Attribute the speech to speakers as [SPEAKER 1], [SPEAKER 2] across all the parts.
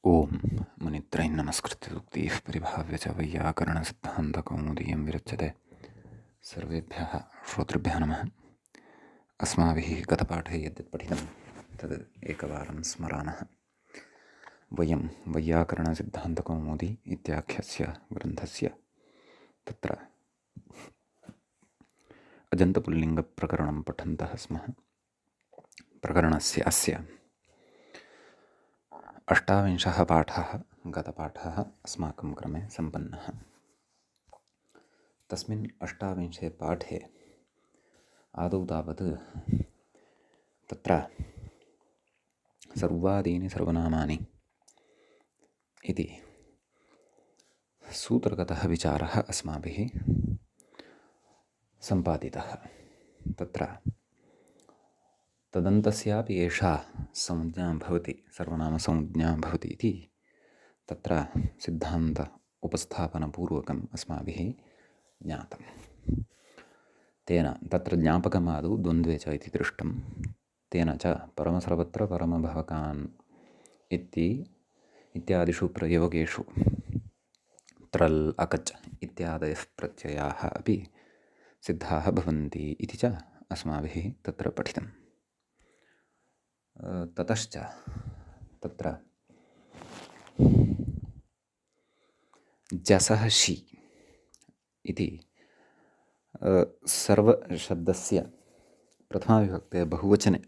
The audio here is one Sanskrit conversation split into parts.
[SPEAKER 1] ओम मुनित्रैः नमस्कृत्य सूक्तिः परिभाव्य च वैयाकरणसिद्धान्तकौमुदीयं विरच्यते। सर्वेभ्यः श्रोतृभ्यः नमः। अस्माभिः गतपाठे यद्यत् पठितं तद् एकवारं स्मरामः। वयं वैयाकरणसिद्धान्तकौमुदी इत्याख्यस्य ग्रन्थस्य तत्र अजन्तपुल्लिङ्गप्रकरणं पठन्तः स्मः। प्रकरणस्य अस्य 28 पाठः गतपाठः अस्माकं क्रमे सम्पन्नः। तस्मिन् 28 पाठे आदौ तावत् तत्र सर्वादीनि सर्वनामानि इति सूत्रगतः विचारः अस्माभिः सम्पादितः। तत्र तदन्तस्यापि एषा संज्ञा भवति, सर्वनामसंज्ञा भवति इति तत्र सिद्धान्त उपस्थापनपूर्वकम् अस्माभिः ज्ञातम्। तेन तत्र ज्ञापकमादौ द्वन्द्वे च इति दृष्टं। तेन च परमसर्वत्र परमभवकान् इत्यादिषु प्रयोगेषु त्रल् अकच् इत्यादयः प्रत्ययाः अपि सिद्धाः भवन्ति इति च अस्माभिः तत्र पठितम्। ततश्च तत्र जसः षि इति सर्वशब्दस्य प्रथमाविभक्तेः बहुवचने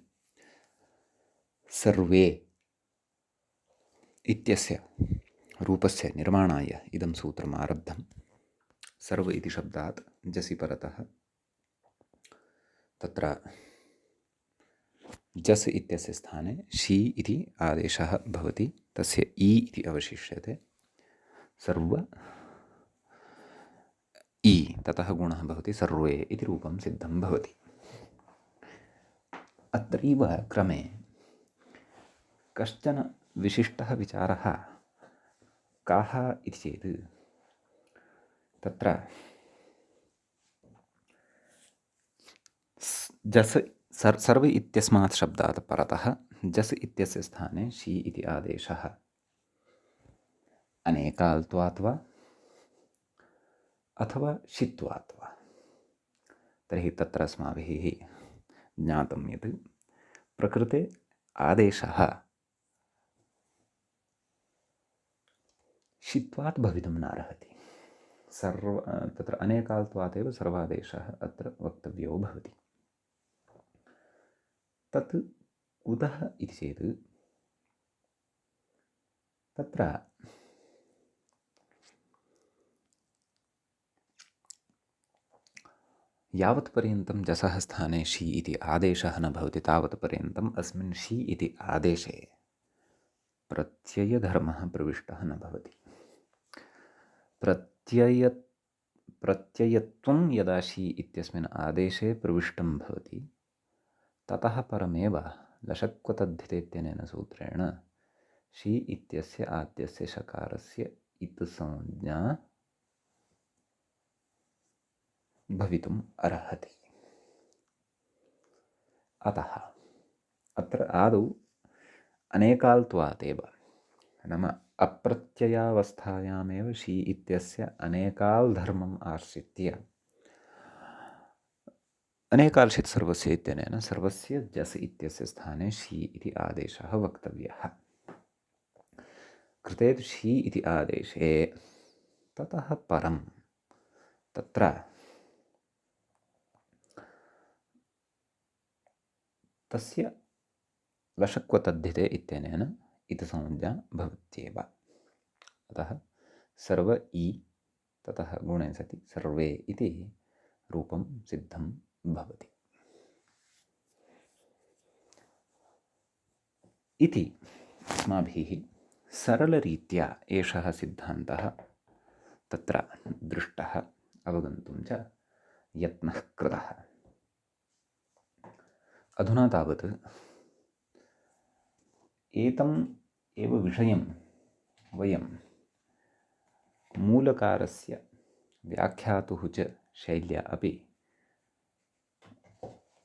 [SPEAKER 1] सर्वे इत्यस्य रूपस्य निर्माणाय इदं सूत्रम् आरब्धं। सर्व इति शब्दात् जसि परतः तत्र जस् इत्यस्य स्थाने षि इति आदेशः भवति, तस्य इ इति अवशिष्यते। सर्व इ ततः गुणः भवति सर्वे इति रूपं सिद्धं भवति। अत्रैव क्रमे कश्चन विशिष्टः विचारः कः इति चेत् तत्र जस् सर्व इत्यस्मात् शब्दात् परतः जस् इत्यस्य स्थाने षि इति आदेशः अनेकाल्त्वात् वा अथवा षित्वात् वा। तर्हि तत्र अस्माभिः ज्ञातं यत् प्रकृते आदेशः षित्वात् भवितुं नार्हति। तत्र अनेकाल्त्वात् एव सर्वादेशः अत्र वक्तव्यो भवति। तत् कुतः इति चेत् तत्र यावत् पर्यन्तं जसः स्थाने षि इति आदेशः न भवति तावत् पर्यन्तम् अस्मिन् षि इति आदेशे प्रत्ययधर्मः प्रविष्टः न भवति। प्रत्ययत्वं यदा षि इत्यस्मिन् आदेशे प्रविष्टं भवति ततः परमेव लशक्वतद्धिते इत्यनेन सूत्रेण षि इत्यस्य आद्यस्य शकारस्य इत् संज्ञा भवितुम् अर्हति। अतः अत्र आदौ अनेकाल्त्वादेव, नाम अप्रत्ययावस्थायामेव षि इत्यस्य अनेकाल् धर्मम् आश्रित्य अनेकाल्षित् सर्वस्य इत्यनेन सर्वस्य जस् इत्यस्य स्थाने षि इति आदेशः वक्तव्यः। कृते तु षि इति आदेशे ततः परं तत्र तस्य लशक्वतद्धिते इत्यनेन इति संज्ञा भवत्येव। अतः सर्व इ ततः गुणे सति सर्वे इति रूपं सिद्धं भवति इति अस्माभिः सरलरीत्या एषः सिद्धान्तः तत्र दृष्टः, अवगन्तुं च यत्नः कृतः। अधुना तावत् एतम् एव विषयं वयं मूलकारस्य व्याख्यातुः च शैल्या अपि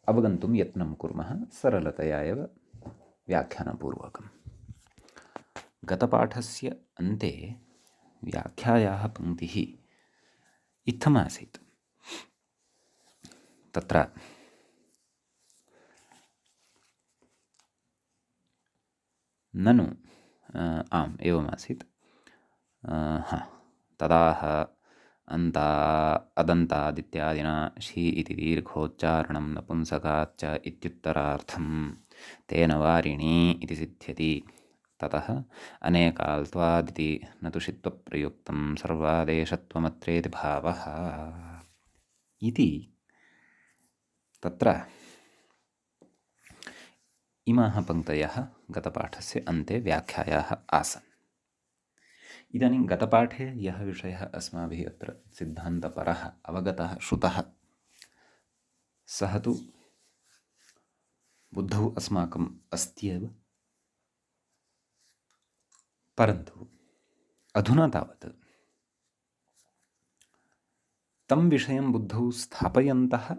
[SPEAKER 1] अवगन्तुं यत्नं कुर्मः, सरलतया एव व्याख्यानपूर्वकम्। गतपाठस्य अन्ते व्याख्यायाः पङ्क्तिः इत्थमासीत्। तत्र ननु आम् एवमासीत्। तदाह अन्ता अदन्तादित्यादिना शी इति दीर्घोच्चारणं नपुंसकाच्च इत्युत्तरार्थं तेन वारिणी इति सिद्ध्यति। ततः अनेकाल्त्वादिति न तु षित्वप्रयुक्तं सर्वादेशत्वमत्रेति भावः इति तत्र इमाः पङ्क्तयः गतपाठस्य अन्ते व्याख्यायाः आसन्। इदानीं गतपाठे यः विषयः अस्माभिः अत्र सिद्धान्तपरः अवगतः श्रुतः सः तु बुद्धौ अस्माकम् अस्त्येव, परन्तु अधुना तावत् तं विषयं बुद्धौ स्थापयन्तः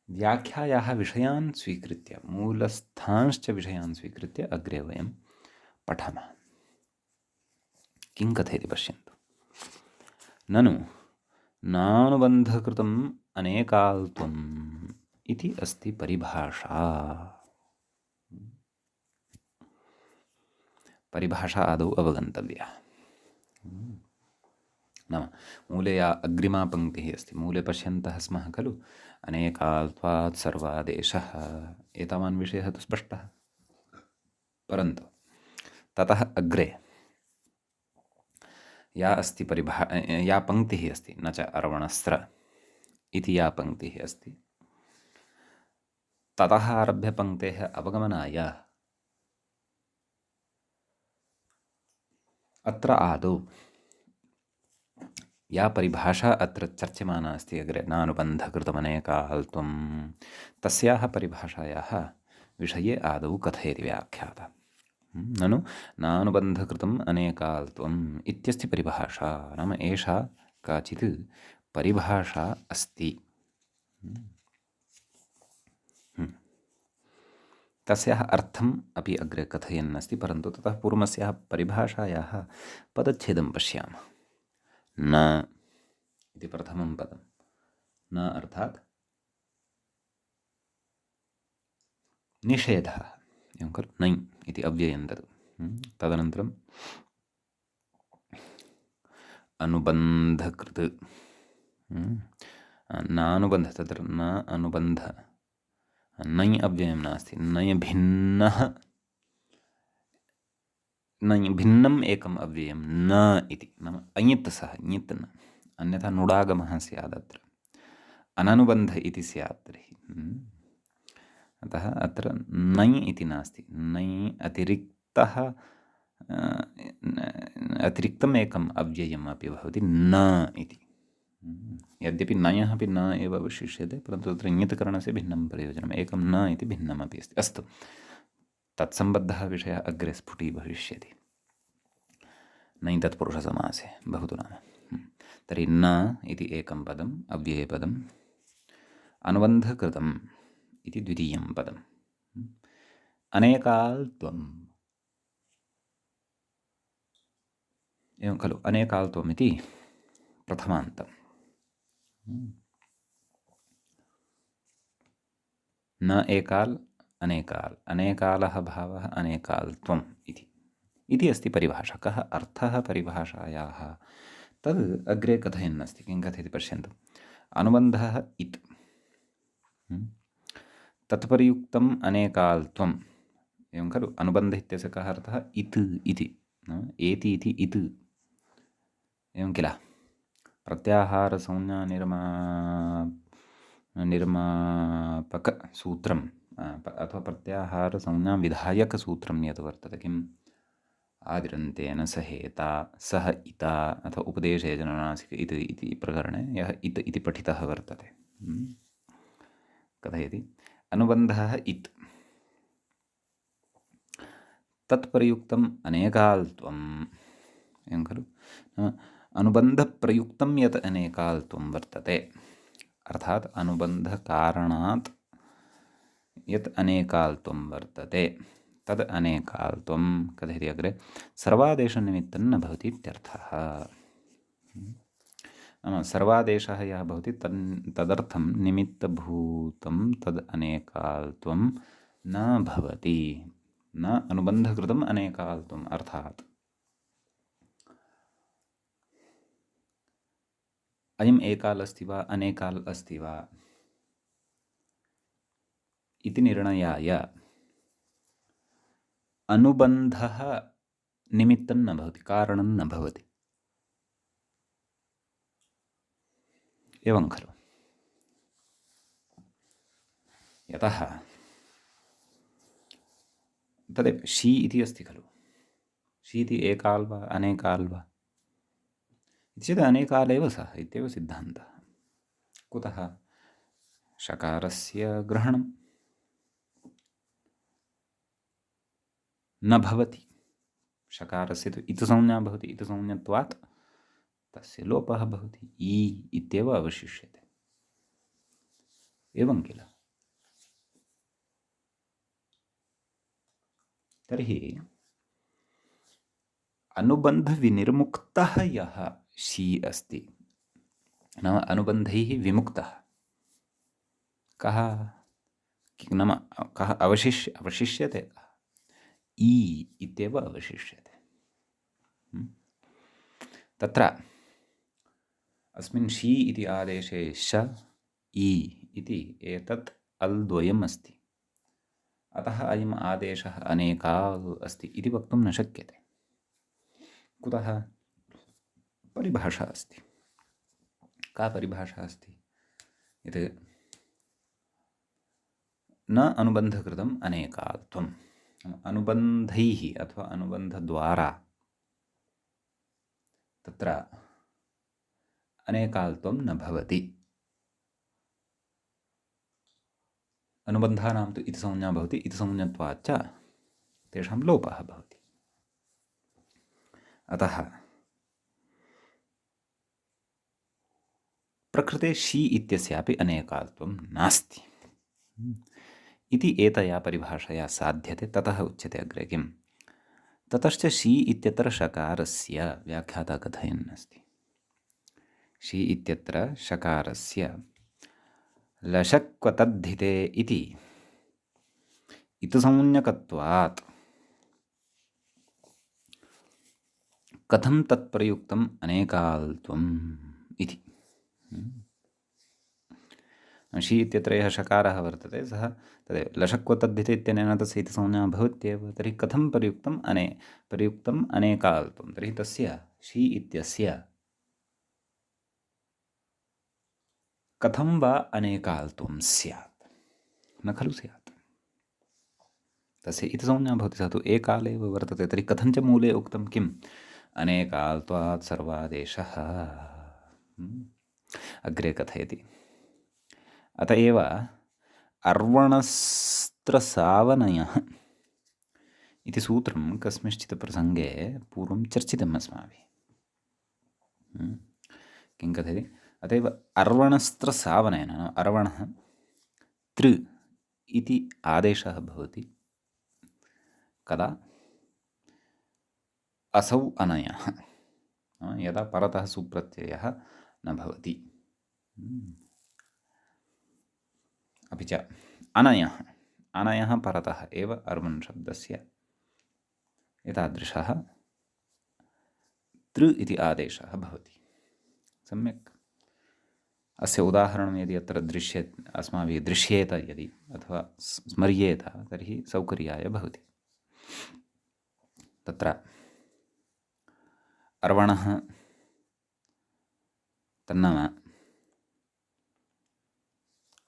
[SPEAKER 1] व्याख्यायाः विषयान् स्वीकृत्य, मूलस्थांश्च विषयान् स्वीकृत्य अग्रे वयं पठामः। किं कथयति पश्यन्तु। ननु नानुबन्धकृतम् अनेकाल्त्वम् इति अस्ति परिभाषा। परिभाषा आदौ अवगन्तव्या। नाम मूले या अग्रिमा पङ्क्तिः अस्ति, मूले पश्यन्तः स्मः खलु, अनेकाल्त्वात् सर्वादेशः, एतावान् विषयः तु स्पष्टः। परन्तु ततः अग्रे या अस्ति या पङ्क्तिः अस्ति, न च अर्वणस्त्र इति या पङ्क्तिः अस्ति, ततः आरभ्य पङ्क्तेः अवगमनाय अत्र आदौ या परिभाषा अत्र चर्च्यमाना अस्ति अग्रे, नानुबन्धकृतमनेकाल्त्वं, तस्याः परिभाषायाः विषये आदौ कथयति व्याख्याता। ननु नानुबन्धकृतम् अनेकाल्त्वम् इत्यस्ति परिभाषा, नाम एषा काचित् परिभाषा अस्ति। तस्याः अर्थम् अपि अग्रे कथयन्नस्ति, परन्तु ततः पूर्वस्याः परिभाषायाः पदच्छेदं पश्यामः। न इति प्रथमं पदं, न अर्थात् निषेधः, एवं खलु, नै इति अव्ययं तत्। तदनन्तरं अनुबन्धकृत्, नानुबन्ध, तत्र न अनुबन्ध, नै अव्ययं नास्ति, नै भिन्नः, नै भिन्नम् एकम् अव्ययं न इति, नाम अञित् सः, ञित् न, अन्यथा नुडागमः स्यात् अत्र, अननुबन्ध इति स्यात् तर्हि। अतः अत्र नै इति नास्ति, नै अतिरिक्तम् एकम् अव्ययम् अपि भवति न इति। यद्यपि नयः अपि न एव अवशिष्यते, परन्तु तत्र ञित्करणस्य भिन्नं प्रयोजनम्, एकं न इति भिन्नमपि अस्ति। अस्तु, तत्सम्बद्धः विषयः अग्रे स्फुटी भविष्यति नै तत्पुरुषसमासे भवतु नाम। तर्हि न इति एकं पदम्, अव्ययपदम्, अनुबन्धकृतम् इति द्वितीयं पदम्, अनेकाल्त्वम्, एवं खलु, अनेकाल्त्वम् इति प्रथमान्तम्। न एकाल्, अनेकाल्, अनेकालः भावः अनेकाल्त्वम् इति अस्ति परिभाषा। कः अर्थः परिभाषायाः, तद् अग्रे कथयन्नस्ति। किं कथयति पश्यन्तु। अनुबन्धः इत्, तत्पर्युक्तम् अनेकाल्त्वम्, एवं खलु, अनुबन्ध इत्यस्य कः अर्थः, इत् इति, एति इति इत्, एवं किल। प्रत्याहारसंज्ञा निर्मापकसूत्रम् अथवा प्रत्याहारसंज्ञा विधायकसूत्रं यत् वर्तते, किम्, आदिरन्तेन सहेता सः इता, अथवा उपदेशे जननासिक इति प्रकरणे यः इत् इति पठितः वर्तते। कथयति, अनुबन्धः इत्, तत्प्रयुक्तम् अनेकाल्त्वम्, एवं खलु, अनुबन्धप्रयुक्तं यत् अनेकाल्त्वं वर्तते, अर्थात् अनुबन्धकारणात् यत् अनेकाल्त्वं वर्तते, तद् अनेकाल्त्वं कथयति अग्रे सर्वादेशनिमित्तं न भवति इत्यर्थः। नाम सर्वादेशः यः भवति तदर्थं निमित्तभूतं तद् अनेकाल्त्वं न भवति, न अनुबन्धकृतम् अनेकाल्त्वम्। अर्थात् अयम् एकाल् अस्ति वा अनेकाल् अस्ति वा इति निर्णयाय अनुबन्धः निमित्तं न भवति, कारणं न भवति। एवं खलु? यतः तदेव शी इति अस्ति खलु, शी इति एकाल् वा अनेकाल् वा इति चेत् अनेकाल् एव सः इत्येव सिद्धान्तः। कुतः? शकारस्य ग्रहणं न भवति, शकारस्य तु इतुसंज्ञा भवति, इतुसंज्ञत्वात् तस्य लोपः भवति, इ इत्येव अवशिष्यते। एवं किल? तर्हि अनुबन्धविनिर्मुक्तः यः शी अस्ति, नाम अनुबन्धैः विमुक्तः कः, नाम कः अवशिष्यते? इ इत्येव अवशिष्यते। तत्र अस्मिन् शी इति आदेशे श इ इति एतत् अल् द्वयम् अस्ति, अतः अयम् आदेशः अनेकाल् अस्ति इति वक्तुं न शक्यते। कुतः? परिभाषा अस्ति। का परिभाषा अस्ति? यत् न अनुबन्धकृतम् अनेकाल्त्वम्, अनुबन्धैः अथवा अनुबन्धद्वारा तत्र अनेकाल्त्वं न भवति। अनुबन्धानां तु इतिसंज्ञा भवति, इतिसंज्ञत्वाच्च तेषां लोपः भवति। अतः प्रकृते शी इत्यस्यापि अनेकाल्त्वं नास्ति इति एतया परिभाषया साध्यते। ततः उच्यते अग्रे किम्? ततश्च शी इत्यत्र शकारस्य व्याख्याता कथयन् अस्ति। शी इत्यत्र शकारस्य लशक्वतद्धिते इति इतुसंज्ञकत्वात् कथं तत्प्रयुक्तम् अनेकाल्त्वम् इति। शी इत्यत्र यः शकारः वर्तते सः तदेव लशक्वतद्धिते इत्यनेन तस्य इतिसंज्ञा भवत्येव। तर्हि कथं प्रयुक्तम् अनेकाल्त्वं? तर्हि तस्य शी इत्यस्य कथं वा अनेकाल्त्वं स्यात्? न खलु स्यात्। तस्य इतिसंज्ञा भवति, सः तु एकाल एव वर्तते। तर्हि कथञ्च मूले उक्तं किम्? अनेकाल्त्वात् सर्वादेशः। अग्रे कथयति, अत एव अर्वणस्त्रसावनयः इति सूत्रं कस्मिंश्चित् प्रसङ्गे पूर्वं चर्चितम् अस्माभिः। किं कथयति? अत एव अर्वणस्त्रसावनयन, अर्वणः तृ इति आदेशः भवति कदा? असौ अनयः, यदा परतः सुप्रत्ययः न भवति। अपि च अनयः परतः एव अर्वन् शब्दस्य एतादृशः तृ इति आदेशः भवति। सम्यक्। अस्य उदाहरणं यदि अत्र अस्माभिः दृश्येत यदि अथवा स्मर्येत तर्हि सौकर्याय भवति। तत्र अर्वणः तन्नाम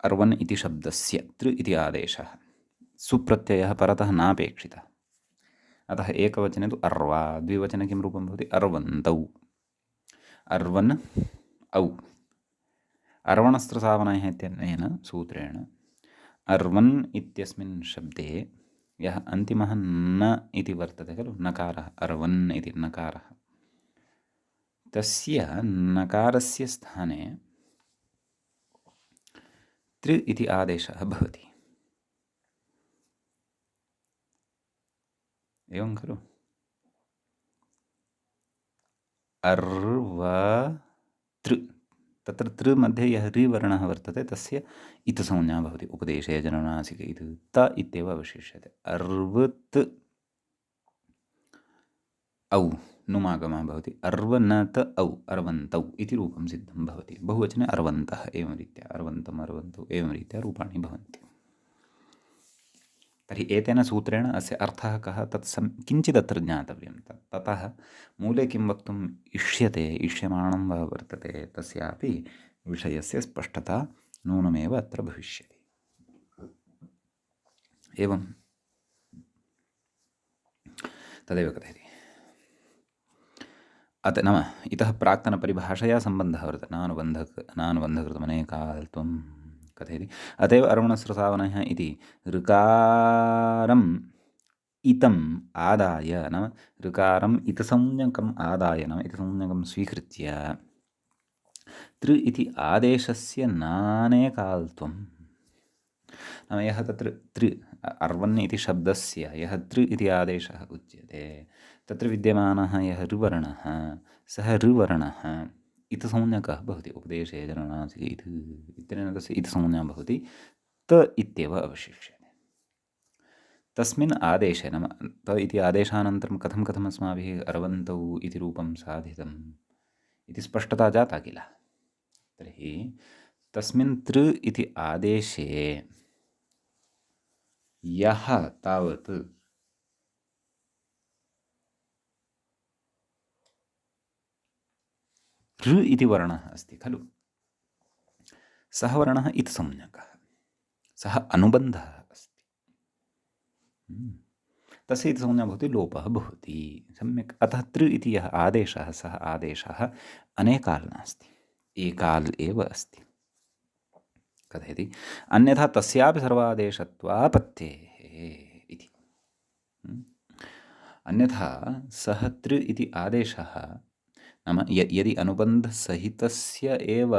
[SPEAKER 1] अर्वन् इति शब्दस्य तृ इति आदेशः, सुप्रत्ययः परतः नापेक्षितः। अतः एकवचने तु अर्वा, द्विवचने किं रूपं भवति? अर्वन्तौ, अर्वन् औ। अर्वणस्त्रसावनयः इत्यनेन सूत्रेण अर्वन् इत्यस्मिन् शब्दे यः अन्तिमः न इति वर्तते खलु, नकारः, अर्वन् इति नकारः, तस्य नकारस्य स्थाने तृ इति आदेशः भवति। एवं खलु अर्वतृ तत्र तृ मध्ये यः ऋ वर्णः वर्तते तस्य इत् संज्ञा भवति उपदेशे जननासिक इत् त इत्येव अवशिष्यते अर्वत् औ नुमागमः भवति अर्वनत औ अर्वन्तौ इति रूपं सिद्धं भवति बहुवचने अर्वन्तः एवं रीत्या अर्वन्तम् अर्वन्तौ एवं रीत्या रूपाणि भवन्ति तर्हि एतेन सूत्रेण अस्य अर्थः कः तत् किञ्चिदत्र ज्ञातव्यं ततः मूले किं वक्तुम् इष्यते इष्यमाणं वा वर्तते तस्यापि विषयस्य स्पष्टता नूनमेव अत्र भविष्यति एवं तदेव कथयति नाम इतः प्राक्तनपरिभाषया सम्बन्धः वर्तते नानुबन्धकृतमनेकाल्त्वं कथयति अतएव अर्वणस्रसावनः इति ऋकारम् इतम् आदाय नाम ऋकारम् इतसंज्ञकम् आदाय नाम इतसंज्ञकं स्वीकृत्य तृ इति आदेशस्य नानेकाल्त्वं नाम यः तत्र तृ अर्वन् इति शब्दस्य यः तृ इति आदेशः उच्यते तत्र विद्यमानः यः ऋवर्णः सः ऋवर्णः इतसंज्ञकः भवति उपदेशे जननासिक इत्यनेन तस्य इतसंज्ञा भवति त इत्येव अवशिष्यते तस्मिन् आदेशे नाम त इति आदेशानन्तरं कथम् अस्माभिः अर्वन्तौ इति रूपं साधितम् इति स्पष्टता जाता किल तर्हि तस्मिन् तृ इति आदेशे यः तावत् ऋ इति वर्णः अस्ति खलु सः वर्णः इत्संज्ञकः सः अनुबन्धः अस्ति तस्य इत्संज्ञा भवति लोपः भवति सम्यक् अतः तृ इति यः आदेशः सः आदेशः अनेकाल् नास्ति एकाल् एव अस्ति कथयति अन्यथा तस्यापि सर्वादेशत्वापत्तेः इति अन्यथा सः तृ इति आदेशः नाम यदि अनुबन्धसहितस्य एव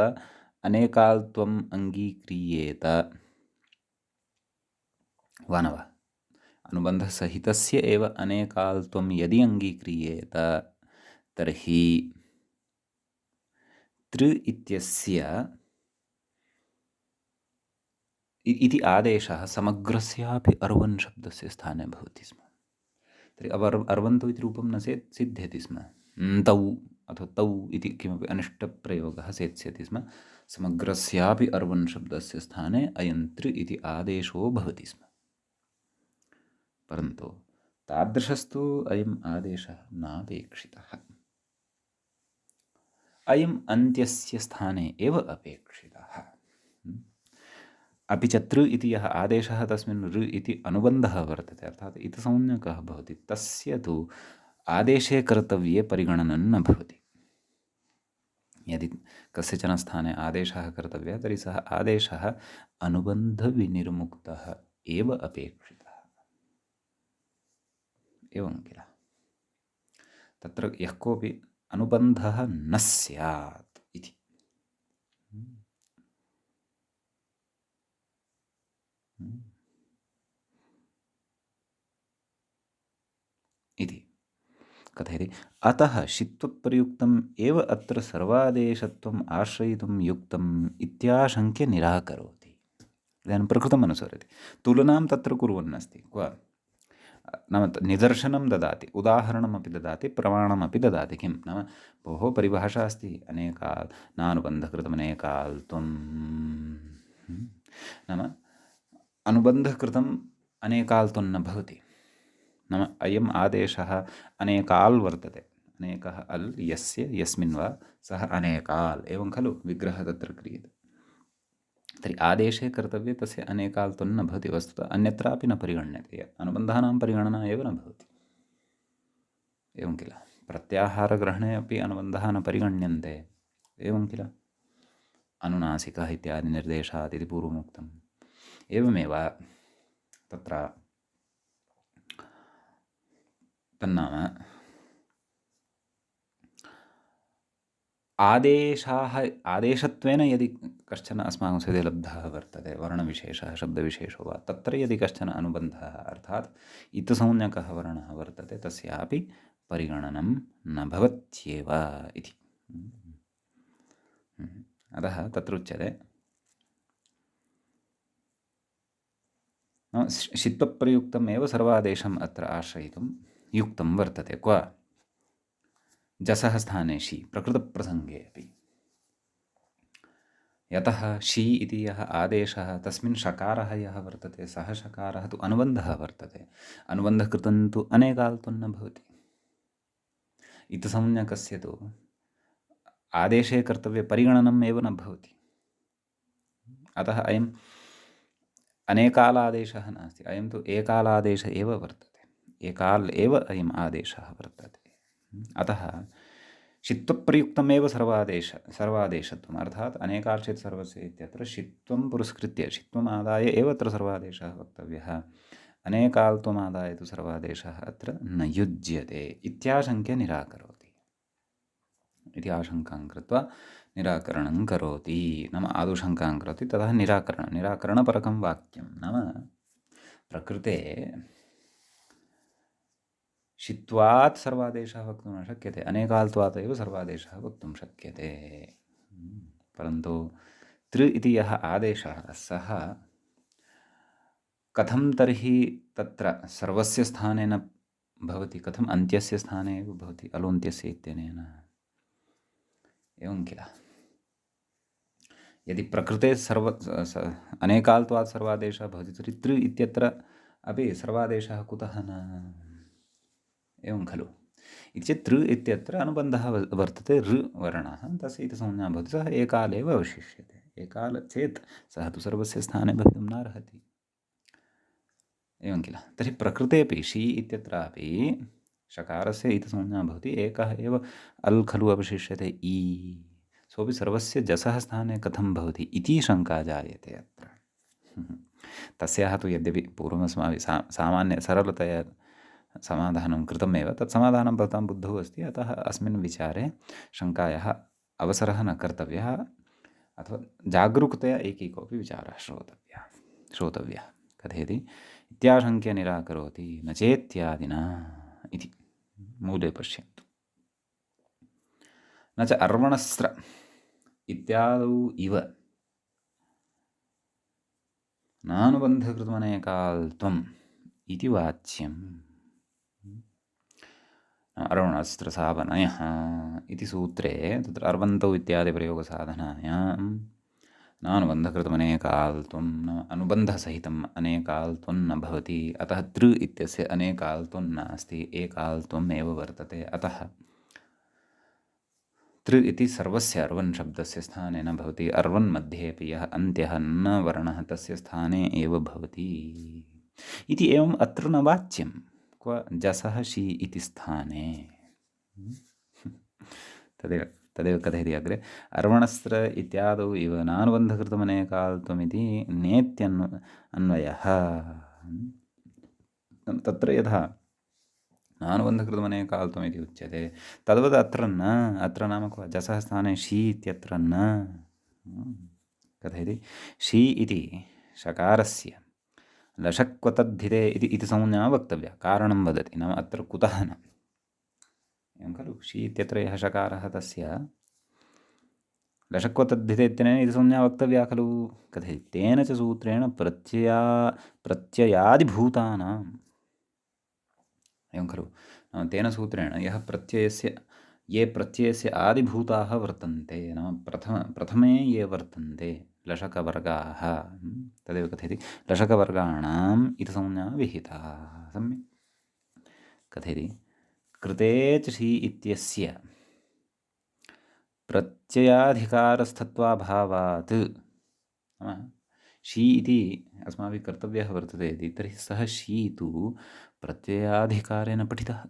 [SPEAKER 1] अनेकाल्त्वम् अङ्गीक्रियेत वा न वा अनुबन्धसहितस्य एव अनेकाल्त्वं यदि अङ्गीक्रियेत तर्हि तृ इत्यस्य इति आदेशः समग्रस्यापि अर्वन् शब्दस्य स्थाने भवति स्म तर्हि अर्वन्तौ इति रूपं न सिद्ध्यति स्म तौ अथवा तौ इति किमपि अनिष्टप्रयोगः सेत्स्यति स्म समग्रस्यापि अर्वन् शब्दस्य स्थाने अयं तृ इति आदेशो भवति स्म परन्तु तादृशस्तु अयम् आदेशः नापेक्षितः अयम् अन्त्यस्य स्थाने एव अपेक्षितः अपि च तृ इति यः आदेशः तस्मिन् ऋ इति अनुबन्धः वर्तते अर्थात् इतसंज्ञकः भवति तस्य तु आदेशे कर्तव्ये परिगणनं न भवति यदि कस्यचन स्थाने आदेशः कर्तव्यः तर्हि सः आदेशः अनुबन्धविनिर्मुक्तः एव अपेक्षितः एवं किल तत्र यः कोऽपि अनुबन्धः न स्यात् इति इति कथयति अतः शित्वप्रयुक्तम् एव अत्र सर्वादेशत्वम् आश्रयितुं युक्तम् इत्याशङ्क्य निराकरोति इदानीं प्रकृतम् अनुसरति तुलनां तत्र कुर्वन्नस्ति क्व नाम निदर्शनं ददाति उदाहरणमपि ददाति प्रमाणमपि ददाति किं नाम भोः परिभाषा अस्ति अनेकाल् नानुबन्धकृतमनेकाल्त्वं नाम अनुबन्धकृतम् अनेकाल्त्वं न भवति नाम अयम् आदेशः अनेकाल् वर्तते अनेकः अल् यस्य यस्मिन् वा सः अनेकाल् एवं खलु विग्रहः तत्र क्रियते तर्हि आदेशे कर्तव्ये तस्य अनेकाल्त्वं न भवति वस्तुतः अन्यत्रापि न परिगण्यते अनुबन्धानां परिगणना एव न भवति एवं किल प्रत्याहारग्रहणे अपि अनुबन्धाः न परिगण्यन्ते एवं किल अनुनासिकः इत्यादि निर्देशात् इति पूर्वमुक्तम् एवमेव तत्र तन्नाम आदेशत्वेन यदि कश्चन अस्माकं सविधे लब्धः वर्तते, वर्णविशेषः शब्दविशेषो वा, तत्र यदि कश्चन अनुबन्धः अर्थात् इत्संज्ञकः वर्णः वर्तते, तस्यापि परिगणनं न भवत्येव इति। अतः तत्र उच्यते षित्वप्रयुक्तमेव सर्वादेशम् अत्र आश्रयितुं युक्तं वर्तते। क्व जसः स्थाने षि प्रकृतप्रसङ्गे अपि। यतः षि इति यः आदेशः तस्मिन् षकारः यः वर्तते सः षकारः तु अनुबन्धः वर्तते। अनुबन्धः कृतं तु अनेकाल्त्वं न भवति। इत्संज्ञकस्य तु आदेशे कर्तव्ये परिगणनम् एव न भवति। अतः अयम् अनेकालादेशः नास्ति, अयं तु एकालादेश एव वर्तते। एकाल् एव अयम् आदेशः वर्तते। अतः षित्वप्रयुक्तमेव सर्वादेशत्वम् अर्थात् अनेकाल् चेत् सर्वस्य इत्यत्र षित्वं पुरस्कृत्य षित्वमादाय एव अत्र सर्वादेशः वक्तव्यः। अनेकाल्त्वमादाय तु सर्वादेशः अत्र न युज्यते इत्याशङ्क्य निराकरोति। इति आशङ्कां कृत्वा निराकरणं करोति। नाम आदौ शङ्कां करोति, ततः निराकरणपरकं वाक्यं। नाम प्रकृते षित्वात् सर्वादेशः वक्तुं न शक्यते, अनेकाल्त्वात् एव सर्वादेशः वक्तुं शक्यते। परन्तु तृ इति यः आदेशः सः कथं तर्हि तत्र सर्वस्य स्थाने न भवति, कथम् अन्त्यस्य स्थाने एव भवति अलोन्त्यस्य इत्यनेन? एवं किल? यदि प्रकृते अनेकाल्त्वात् सर्वादेशः भवति तर्हि तृ इत्यत्र अपि सर्वादेशः कुतः न? एवं खलु? इति चेत् तृ इत्यत्र अनुबन्धः वर्तते ऋ वर्णः, तस्य इत्संज्ञा भवति, सः एकाले एव अवशिष्यते। एकाल चेत् सः तु सर्वस्य स्थाने भवितुं नार्हति। एवं किल? तर्हि प्रकृतेपि षि इत्यत्रापि षकारस्य इत्संज्ञा भवति, एकः एव अल् खलु अवशिष्यते इ, सोऽपि सर्वस्य जसः स्थाने कथं भवति इति शङ्का जायते अत्र। तस्याः तु यद्यपि पूर्वमस्माभिः सामान्य सरलतया समाधानं कृतमेव, तत् समाधानं भवतां बुद्धौ अस्ति, अतः अस्मिन् विचारे शङ्कायाः अवसरः न कर्तव्यः, अथवा जागरूकतया एकैकोऽपि विचारः श्रोतव्यः। कथयति इत्याशङ्क्य निराकरोति न चेत्यादिना इति मूले पश्यन्तु। न च अर्वणस्र इत्यादौ इव नानुबन्धकृतमनेकाल्त्वम् इति वाच्यम्। अर्वणस्त्रसावनयः इति सूत्रे तत्र अर्वन्तौ इत्यादि प्रयोगसाधनायां नानुबन्धकृतमनेकाल्त्वं न अनुबन्धसहितम् अनेकाल्त्वं न भवति। अतः तृ इत्यस्य अनेकाल्त्वं नास्ति, एकाल्त्वम् एव वर्तते। अतः तृ इति सर्वस्य अर्वन् शब्दस्य स्थाने न भवति। अर्वन् मध्येपि यः अन्त्यः न वर्णः तस्य स्थाने एव भवति इति एवम् अत्र न वाच्यं। क्व जसः षि इति स्थाने तदेव कथयति अग्रे। अर्वणस्त्र इत्यादौ इव नानुबन्धकृतमनेकाल्त्वमिति नेत्यन्वयः। तत्र यथा नानुबन्धकृतमनेकाल्त्वमिति उच्यते, तद्वत् अत्र न। अत्र नाम क्व जसः स्थाने षि इत्यत्र न। कथयति षि इति षकारस्य लषक्वतद्धिते इति संज्ञा वक्तव्या, कारणं वदति। नाम अत्र कुतः न, एवं खलु? षि इत्यत्र यः षकारः तस्य लषक्वतद्धिते इत्यनेन इति संज्ञा वक्तव्या खलु? कथयति तेन च सूत्रेण प्रत्ययादिभूतानाम्, एवं खलु? नाम तेन सूत्रेण ये प्रत्ययस्य आदिभूताः वर्तन्ते, नाम प्रथमे ये वर्तन्ते लषकवर्गाः, तदेव कथयति लषकवर्गाणाम् इति संज्ञा विहिता। सम्यक् कथयति कृते च षि इत्यस्य प्रत्ययाधिकारस्थत्वाभावात्, नाम षि इति अस्माभिः कर्तव्यः वर्तते इति, तर्हि सः षि तु प्रत्ययाधिकारेण पठितः।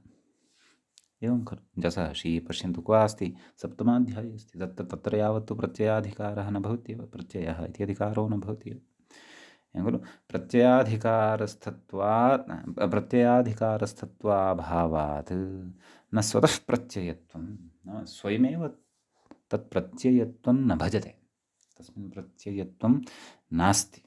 [SPEAKER 1] एवं खलु? जसः षि पश्यन्तु क्व अस्ति, सप्तमाध्याये अस्ति, तत्र यावत्तु प्रत्ययाधिकारः न भवत्येव, प्रत्ययः इति अधिकारो न भवत्येव। एवं खलु? प्रत्ययाधिकारस्थत्वाभावात् न स्वतः प्रत्ययत्वं, नाम स्वयमेव तत् प्रत्ययत्वं न भजते, तस्मिन् प्रत्ययत्वं नास्ति।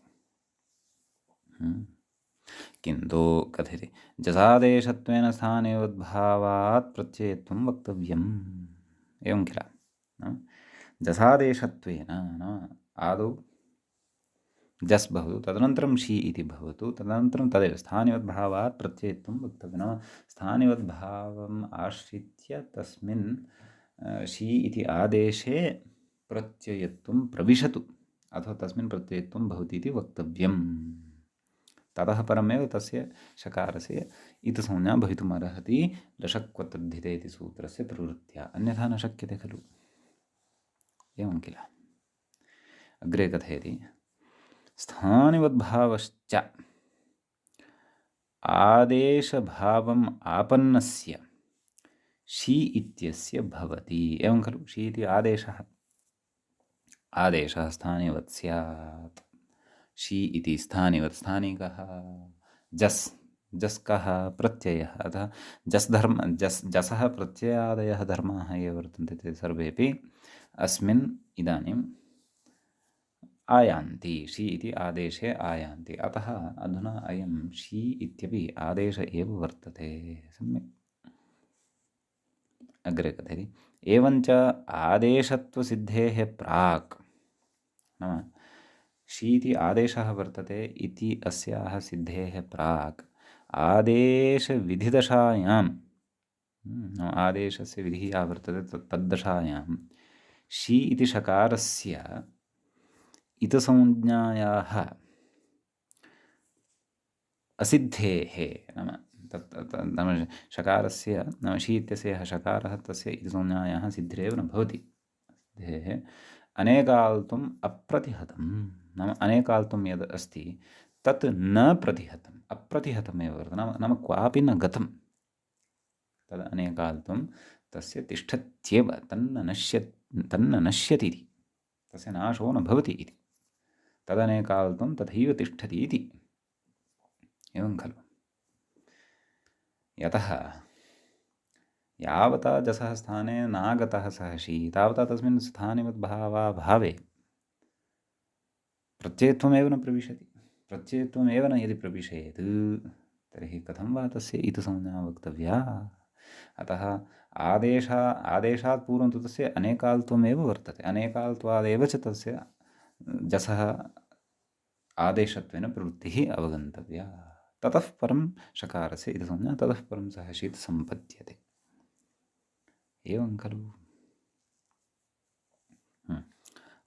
[SPEAKER 1] किन्तु कथयति जसादेशत्वेन स्थानेवद्भावात् प्रत्ययत्वं वक्तव्यम्, एवं किल। जसादेशत्वेन आदौ जस् भवतु, तदनन्तरं शी इति भवतु, तदनन्तरं तदेव स्थानिवद्भावात् प्रत्ययत्वं वक्तव्यं। नाम स्थानिवद्भावम् आश्रित्य तस्मिन् शी इति आदेशे प्रत्ययत्वं प्रविशतु, अथवा तस्मिन् प्रत्ययत्वं भवति इति वक्तव्यम्। ततः परमेव तस्य शकारस्य इतसंज्ञा भवितुमर्हति लशक्वतद्धिते इति सूत्रस्य प्रवृत्त्या, अन्यथा न शक्यते खलु, एवं किल। अग्रे कथयति स्थानिवद्भावश्च आदेशभावम् आपन्नस्य शी इत्यस्य भवति, एवं खलु। शी इति आदेशः, आदेशः स्थानिवत् स्यात्। शी इति स्थानिवत्, स्थानी कः, जस्, जस् कः, प्रत्ययः। अतः जस् धर्म, जसः प्रत्ययादयः धर्माः ये वर्तन्ते ते सर्वेपि अस्मिन् इदानीम् आयान्ति, शी इति आदेशे आयान्ति। अतः अधुना अयं शी इत्यपि आदेश एव वर्तते। सम्यक्। अग्रे कथयति एवञ्च आदेशत्वसिद्धेः प्राक्, नाम शी इति आदेशः वर्तते इति अस्याः सिद्धेः प्राक् आदेशविधिदशायां, आदेशस्य विधिः या वर्तते तद्दशायां शी इति शकारस्य इतसंज्ञायाः असिद्धेः, नाम शकारस्य, नाम शी इत्यस्य यः शकारः तस्य इतसंज्ञायाः सिद्धिरेव न भवति, सिद्धेः अनेकाल्त्वम् अप्रतिहतं, नाम अनेकाल्त्वं यद् अस्ति तत् न प्रतिहतम्, अप्रतिहतमेव वर्तते, नाम क्वापि न गतं, तद् अनेकाल्त्वं तस्य तिष्ठत्येव, तन्न नश्यति इति, तस्य नाशो न भवति इति, तदनेकाल्त्वं तथैव तिष्ठति इति, एवं खलु। यतः यावता जसः स्थाने नागतः सः शी, तावता तस्मिन् स्थानिवद्भावाभावे प्रत्ययत्वमेव न प्रविशति। प्रत्ययत्वमेव न यदि प्रविशेत् तर्हि कथं वा तस्य इतसंज्ञा वक्तव्या। अतः आदेशात् पूर्वं तु तस्य अनेकाल्त्वमेव वर्तते, अनेकाल्त्वादेव च तस्य जसः आदेशत्वेन प्रवृत्तिः अवगन्तव्या। ततः परं शकारस्य इतसंज्ञा, ततः परं सः शीत् सम्पद्यते, एवं खलु।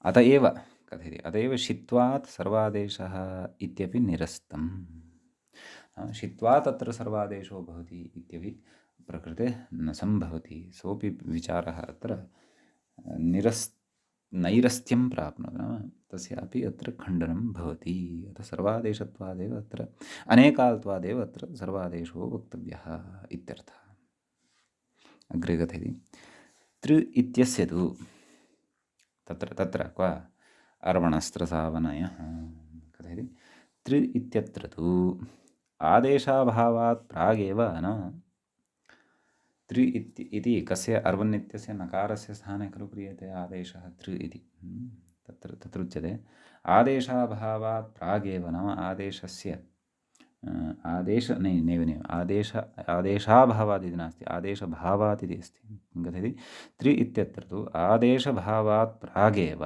[SPEAKER 1] अत एव कथयति अत एव शित्वात् सर्वादेशः इत्यपि निरस्तम्। शित्वात् अत्र सर्वादेशो भवति इत्यपि प्रकृते न सम्भवति, सोऽपि विचारः अत्र नैरस्त्यं प्राप्नोति, नाम तस्यापि अत्र खण्डनं भवति। अतः सर्वादेशत्वादेव अत्र अनेकाल्त्वादेव अत्र सर्वादेशो वक्तव्यः इत्यर्थः। अग्रे कथयति तृ इत्यस्य तु तत्र क्व अर्वणस्त्रसावनयः, कथयति तृ इत्यत्र तु आदेशाभावात् प्रागेव न, तृ इति कस्य अर्वन् इत्यस्य नकारस्य स्थाने खलु क्रियते आदेशः तृ इति, तत्र उच्यते आदेशाभावात् प्रागेव, नाम आदेशस्य नैव आदेशाभावात् इति नास्ति, आदेशभावात् इति अस्ति। कथयति त्रि इत्यत्र तु आदेशभावात् प्रागेव,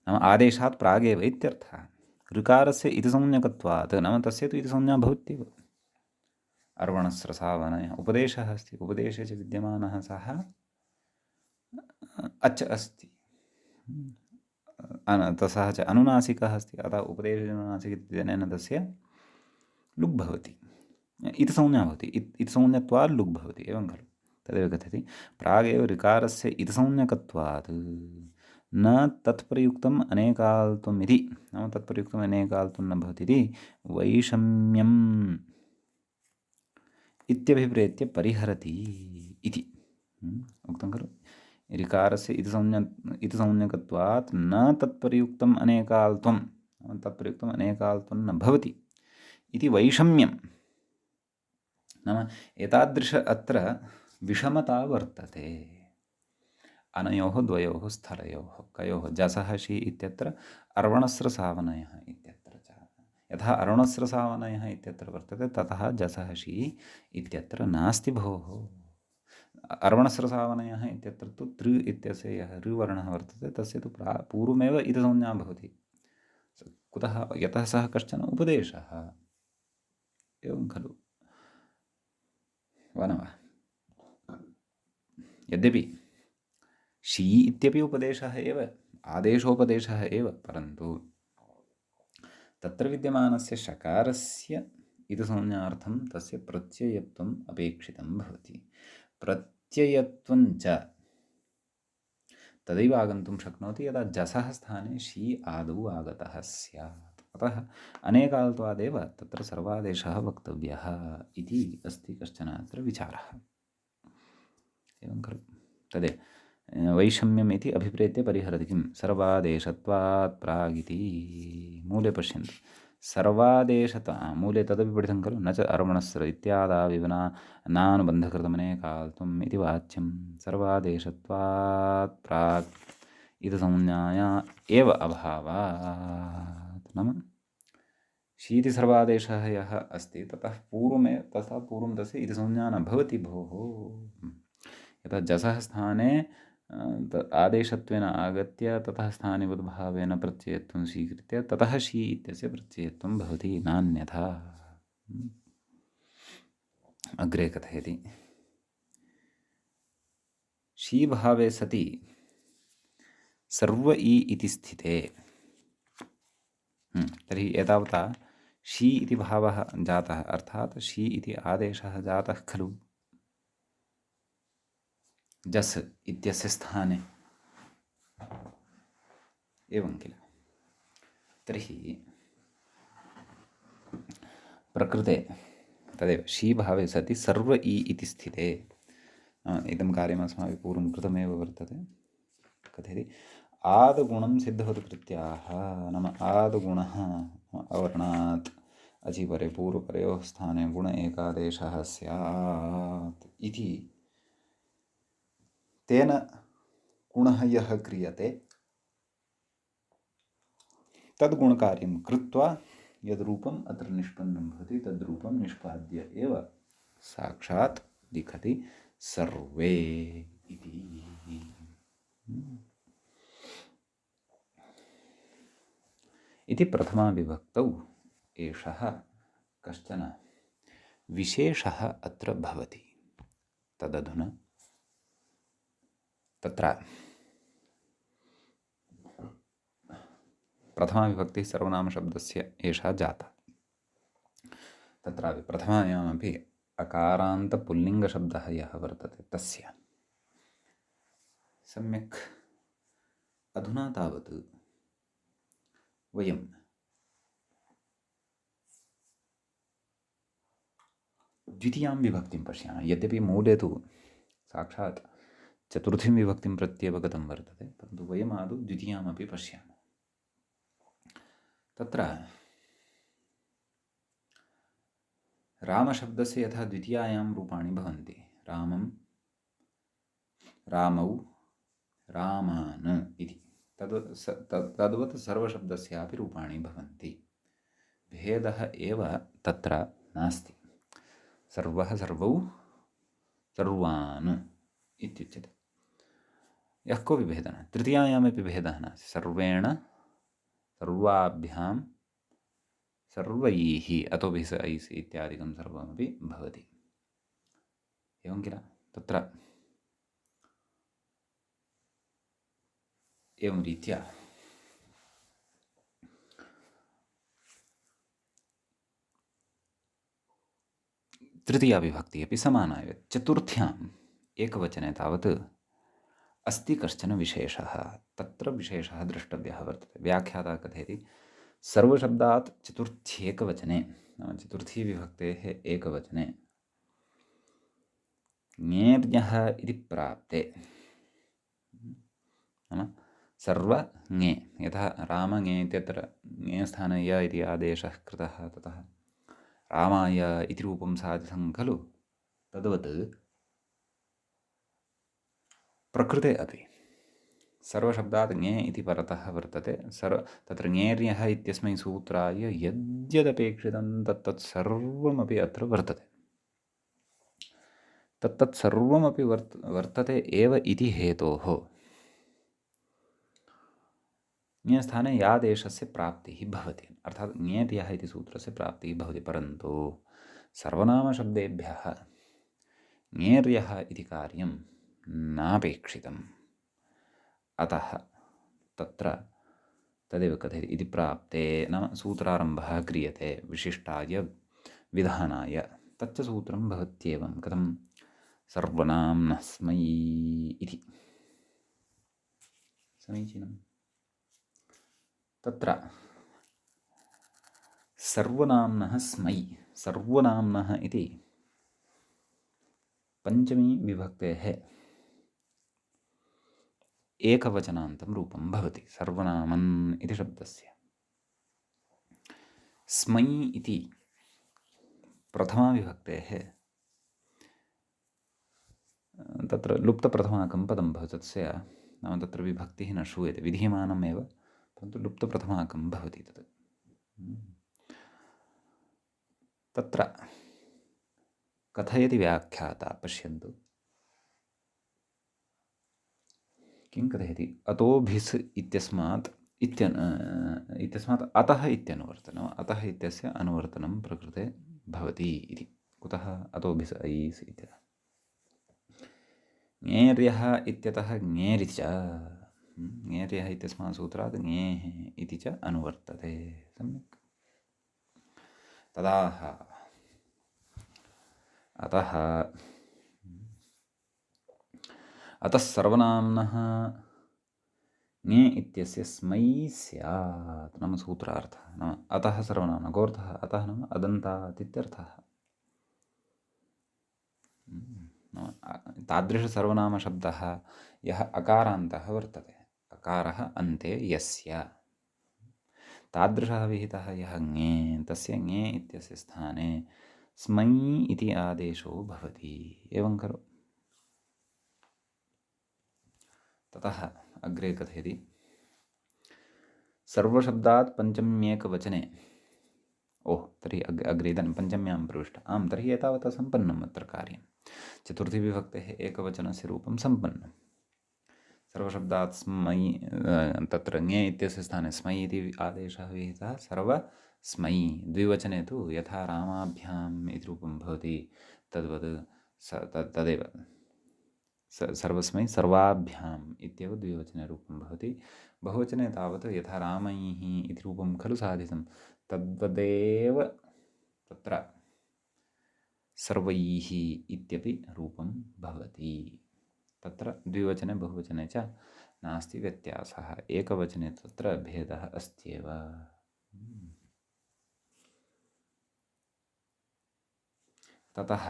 [SPEAKER 1] नाम आदेशात् प्रागेव इत्यर्थः। ऋकारस्य इतिसंज्ञकत्वात्, नाम तस्य तु इतिसंज्ञा भवत्येव। अर्वणस्रसावनयः उपदेशः अस्ति, उपदेशे च विद्यमानः सः अच् अस्ति, तसः च अनुनासिकः अस्ति, अतः उपदेशनुनासिक इत्यनेन तस्य लुग् भवति, इतिसंज्ञा भवति, इतिसंज्ञत्वात् लुग् भवति, एवं खलु। तदेव कथयति प्रागेव ऋकारस्य इतिसंज्ञकत्वात् न तत्प्रयुक्तम् अनेकाल्त्वम् इति, नाम तत्प्रयुक्तम् अनेकाल्त्वं न भवति इति वैषम्यम् इत्यभिप्रेत्य परिहरति इति उक्तं खलु। ऋकारस्य इतिसंज्ञकत्वात् न तत्प्रयुक्तम् अनेकाल्त्वं, तत्प्रयुक्तम् अनेकाल्त्वं न भवति इति वैषम्यं, नाम एतादृश अत्र विषमता वर्तते अनयोः द्वयोः स्थलयोः कयोः जसः शी इत्यत्र अर्वणस्रसावनयः इत्यत्र च यथा अर्वणस्रसावनयः इत्यत्र वर्तते ततः जसः शी इत्यत्र नास्ति भोः अर्वणस्रसावनयः इत्यत्र तु तृ इत्यस्य यः ऋवर्णः वर्तते तस्य तु पूर्वमेव इदसंज्ञा भवति कुतः यतः सः कश्चन उपदेशः एवं खलु वा न वा यद्यपि शी इत्यपि उपदेशः एव आदेशोपदेशः एव परन्तु तत्र विद्यमानस्य शकारस्य इदसंज्ञार्थं तस्य प्रत्ययत्वम् अपेक्षितं भवति प्रत्ययत्वं च तदैव आगन्तुं शक्नोति यदा जसः स्थाने शी आदौ आगतः स्यात् अतः अनेकाल्त्वादेव तत्र सर्वादेशः वक्तव्यः इति अस्ति कश्चन अत्र विचारः एवं खलु तदेव वैषम्यम् इति अभिप्रेत्य परिहरति किं सर्वादेशत्वात् प्रागिति मूले पश्यन्तु मूले तदपि पठितं खलु न च अर्वणस्र इत्यादाविवना नानुबन्धकृतमनेकाल्त्वम् इति वाच्यं सर्वादेशत्वात् प्राक् इदसंज्ञाया एव अभावात् नाम शीति सर्वादेशः यः अस्ति ततः पूर्वं तस्य इदसंज्ञा न भवति भोः यथा जसः स्थाने आदेशत्वेन आगत्य ततः स्थानिवद्भावेन प्रत्ययत्वं स्वीकृत्य ततः शी इत्यस्य प्रत्ययत्वं भवति नान्यथा अग्रे कथयति शीभावे सति सर्व इ इति स्थिते तर्हि एतावता शी इति भावः जातः अर्थात् शी इति आदेशः जातः खलु जस् इत्यस्य स्थाने एवं किल तर्हि प्रकृते तदेव शीभावे सति सर्व इ इति स्थिते इदं कार्यम् अस्माभिः पूर्वं कृतमेव वर्तते कथयति आदगुणं सिद्धवत्कृत्याः नाम आदगुणः अवर्णात् अचिपरे पूर्वपरयोः स्थाने गुण एकादेशः स्यात् इति तेन गुणः यः क्रियते तद्गुणकार्यं कृत्वा यद्रूपम् अत्र निष्पन्नं भवति तद्रूपं निष्पाद्य एव साक्षात् लिखति सर्वे इति इति प्रथमाविभक्तौ एषः कश्चन विशेषः अत्र भवति तदधुना तत्र प्रथमाविभक्तिः सर्वनामशब्दस्य एषा जाता तत्रापि प्रथमायामपि अकारान्तपुल्लिङ्गशब्दः यः वर्तते तस्य सम्यक् अधुना तावत् वयं द्वितीयां विभक्तिं पश्यामः यद्यपि मूले तु साक्षात् चतुर्थीं विभक्तिं प्रत्येव गतं वर्तते परन्तु वयम् आदौ द्वितीयामपि पश्यामः तत्र रामशब्दस्य यथा द्वितीयायां रूपाणि भवन्ति रामं रामौ रामान् इति तद्वत् सर्वशब्दस्यापि रूपाणि भवन्ति भेदः एव तत्र नास्ति सर्वः सर्वौ सर्वान् इत्युच्यते यः कोऽपि भेदः न तृतीयायामपि भेदः नास्ति सर्वेण सर्वाभ्यां सर्वैः अतोऽपि स ऐस् इत्यादिकं सर्वमपि भवति एवं किल तत्र एवं रीत्या तृतीया विभक्तिः अपि समाना एव चतुर्थ्याम् एकवचने तावत् अस्ति कश्चन विशेषः तत्र विशेषः द्रष्टव्यः वर्तते व्याख्याता कथयति सर्वशब्दात् चतुर्थ्येकवचने नाम चतुर्थी विभक्तेः एकवचने ङेर्यः इति प्राप्ते नाम सर्व ङे यथा राम ङे इत्यत्र ङे स्थाने य इति आदेशः कृतः ततः रामाय इति रूपं साधितं खलु तद्वत् प्रकृते अपि सर्वशब्दात् ङे इति परतः वर्तते तत्र ङेर्यः इत्यस्मै सूत्राय यद्यदपेक्षितं तत्तत् सर्वमपि अत्र वर्तते। तत्तत् सर्वमपि वर्तते एव इति हेतोः ङस्थाने यादेशस्य प्राप्तिः भवति, अर्थात् ङेर्यः इति सूत्रस्य प्राप्तिः भवति। परन्तु सर्वनामशब्देभ्यः ङेर्यः इति कार्यं नापेक्षितम्। अतः तत्र तदेव कथयति इति प्राप्ते नाम सूत्रारम्भः क्रियते विशिष्टाय विधानाय। तच्च सूत्रं भवत्येवं कथं सर्वनाम्नः स्मै इति। समीचीनं। तत्र सर्वनाम्नः स्मै, सर्वनाम्नः इति पञ्चमी विभक्तेः एकवचनान्तं रूपं भवति सर्वनामन् इति शब्दस्य। स्मै इति प्रथमा विभक्तेः तत्र लुप्तप्रथमाकं पदं भवति, तस्य नाम तत्र विभक्तिः न श्रूयते, विधीयमानमेव, परन्तु लुप्तप्रथमाकं भवति तत्। तत्र कथयति व्याख्याता, पश्यन्तु किं कथयति। अतोभिस् इत्यस्मात् अतः इत्यनुवर्तनम्, अतः इत्यस्य अनुवर्तनं प्रकृते भवति इति। कुतः अतोभिस् ऐस् इत्यतः। ङेर्यः इत्यतः ङेरि च, ङेर्यः इत्यस्मात् सूत्रात् ङेः इति च अनुवर्तते। सम्यक्। तदाह अतः अतः सर्वनाम्नः ङे इत्यस्य स्मै स्यात् नाम सूत्रार्थः। नाम अतः सर्वनाम्नः गोऽर्थः, अतः नाम अदन्तात् इत्यर्थः। तादृशसर्वनामशब्दः यः अकारान्तः वर्तते, अकारः अन्ते यस्य, तादृशः विहितः यः ङे, तस्य ङे इत्यस्य स्थाने स्मै इति आदेशो भवति। एवं खलु। ततः अग्रे कथयति सर्वशब्दात् पञ्चम्येकवचने। तर्हि अग्रे इदानीं पञ्चम्यां प्रविष्ट। आं, तर्हि एतावता सम्पन्नम् अत्र कार्यं। चतुर्थीविभक्तेः एकवचनस्य रूपं सम्पन्नं। सर्वशब्दात् स्मै, तत्र ङे इत्यस्य स्थाने स्मै इति आदेशः विहितः। सर्वस्मै, द्विवचने तु यथा रामाभ्याम् इति रूपं भवति तद्वत् तदेव सर्वस्मै सर्वाभ्याम् इत्येव द्विवचने रूपं भवति। बहुवचने तावत् यथा रामैः इति रूपं खलु साधितं, तद्वदेव तत्र सर्वैः इत्यपि रूपं भवति। तत्र द्विवचने बहुवचने च नास्ति व्यत्यासः, एकवचने तत्र भेदः अस्त्येव। ततः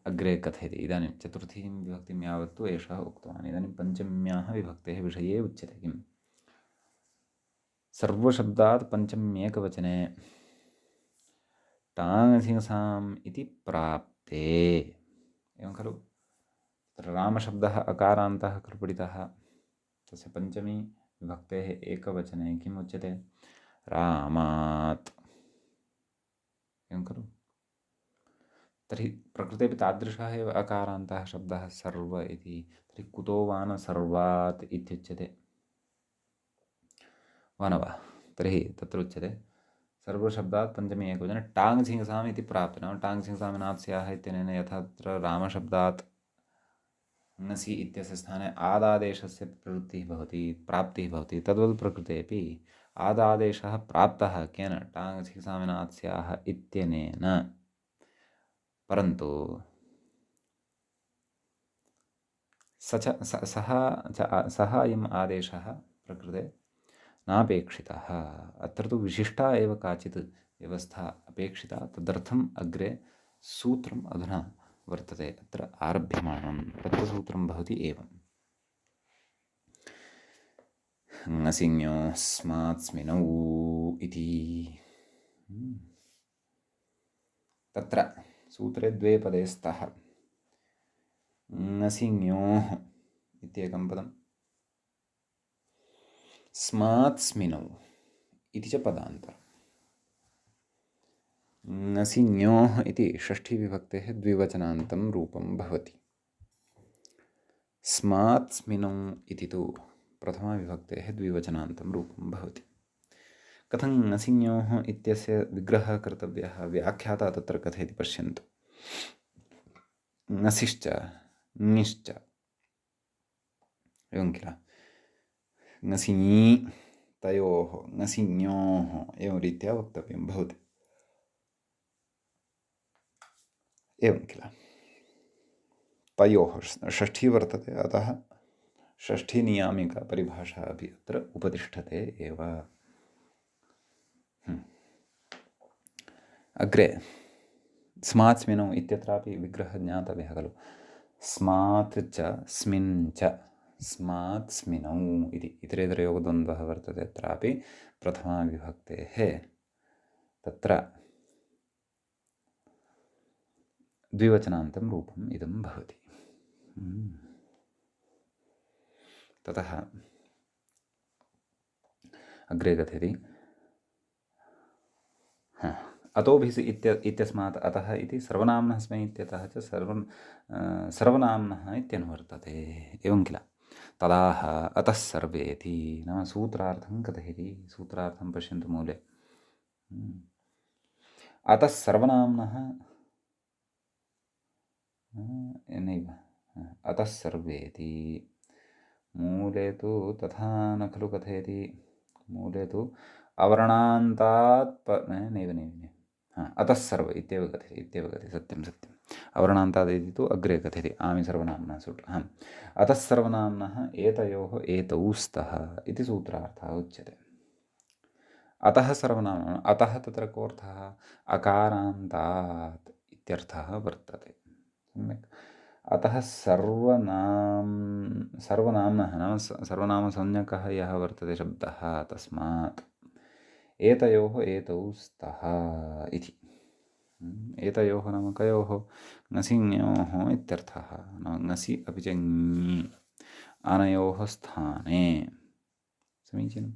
[SPEAKER 1] अग्रे कथयति। इदानीं चतुर्थीं विभक्तिं यावत्तु एषः उक्तवान्। इदानीं पञ्चम्याः विभक्तेः विषये उच्यते किम्। सर्वशब्दात् पञ्चम्येकवचने टाङ्सिंसाम् इति प्राप्ते, एवं खलु। तत्र रामशब्दः अकारान्तः खलु पठितः, तस्य पञ्चमी विभक्तेः एकवचने किम् उच्यते, रामात्, एवं खलु। तर्हि प्रकृतेपि तादृशः एव अकारान्तः शब्दः सर्व इति। तर्हि कुतो वा न सर्वात् इत्युच्यते वा न वा। तर्हि तत्र उच्यते सर्वशब्दात् पञ्चमी एकवचने टाङ्सिंसाम् इति प्राप्ते, नाम टाङ्सिंसामिनात्स्याः इत्यनेन यथा तत्र रामशब्दात् ङसि इत्यस्य स्थाने आदादेशस्य प्रवृत्तिः भवति, प्राप्तिः भवति, तद्वत् प्रकृतेपि आदादेशः प्राप्तः केन, टाङ्सिंसामिनात्स्याः इत्यनेन। परन्तु सः अयम् आदेशः प्रकृते नापेक्षितः। अत्र तु विशिष्टा एव काचित् व्यवस्था अपेक्षिता, तदर्थम् अग्रे सूत्रम् अधुना वर्तते अत्र आरभ्यमाणं। तत्र सूत्रं भवति एवम्। ङसिञो स्मात्स्मिनौ इति। तत्र सूत्रे द्वे पदे स्तः। ङसिञोः इत्येकं पदम्। स्मात् स्मिनौ इति च पदान्तरम्। ङसि ञोः इति षष्ठीविभक्तेः द्विवचनान्तं रूपं भवति। स्मात् स्मिनौ इति तु प्रथमाविभक्तेः द्विवचनान्तं रूपं भवति। कथं ङसिञोः इत्यस्य विग्रहः कर्तव्यः, व्याख्याता तत्र कथयति पश्यन्तु। ङसिश्च ङिश्च एवं किल, ङसिञी तयोः, ङसिञोः एवं रीत्या वक्तव्यं भवति, एवं किल। तयोः षष्ठी वर्तते, अतः षष्ठीनियामिका परिभाषा अपि अत्र उपतिष्ठते एव। अग्रे स्मात् स्मिनौ इत्यत्रापि विग्रहः ज्ञातव्यः खलु। स्मात् च स्मिन् च, स्मात् स्मिनौ इति इतरेतरयोगद्वन्द्वः वर्तते। अत्रापि प्रथमाविभक्तेः तत्र द्विवचनान्तं रूपम् इदं भवति। ततः अग्रे कथयति, अतोभिस् इत्यस्मात् अतः इति सर्वनाम्नः स्मै इत्यतः च सर्वनाम्नः इत्यनुवर्तते, एवं किल। तदाह अतः सर्वेति नाम सूत्रार्थं कथयति। सूत्रार्थं पश्यन्तु मूले। अतः सर्वनाम्नः नैव, अतः सर्वेति मूले तु तथा न खलु कथयति। मूले तु अवर्णान्तात् नैव नैव अतः सर्व इत्येव कथयति, सत्यं सत्यम्। अवर्णान्तात् इति तु अग्रे कथयति, आमि सर्वनाम्नः सूत्र। अतः सर्वनाम्नः एतयोः एतौ स्तः इति सूत्रार्थः उच्यते। अतः सर्वनाम्नः, अतः तत्र कोऽर्थः, अकारान्तात् इत्यर्थः वर्तते। सम्यक्। अतः सर्वनाम्नः नाम सर्वनामसंज्ञकः यः वर्तते शब्दः, तस्मात् एतयोः एतौ स्तः इति। एतयोः नाम कयोः, ङसिञोः इत्यर्थः। नाम ङसि अपि च ङि अनयोः स्थाने। समीचीनम्।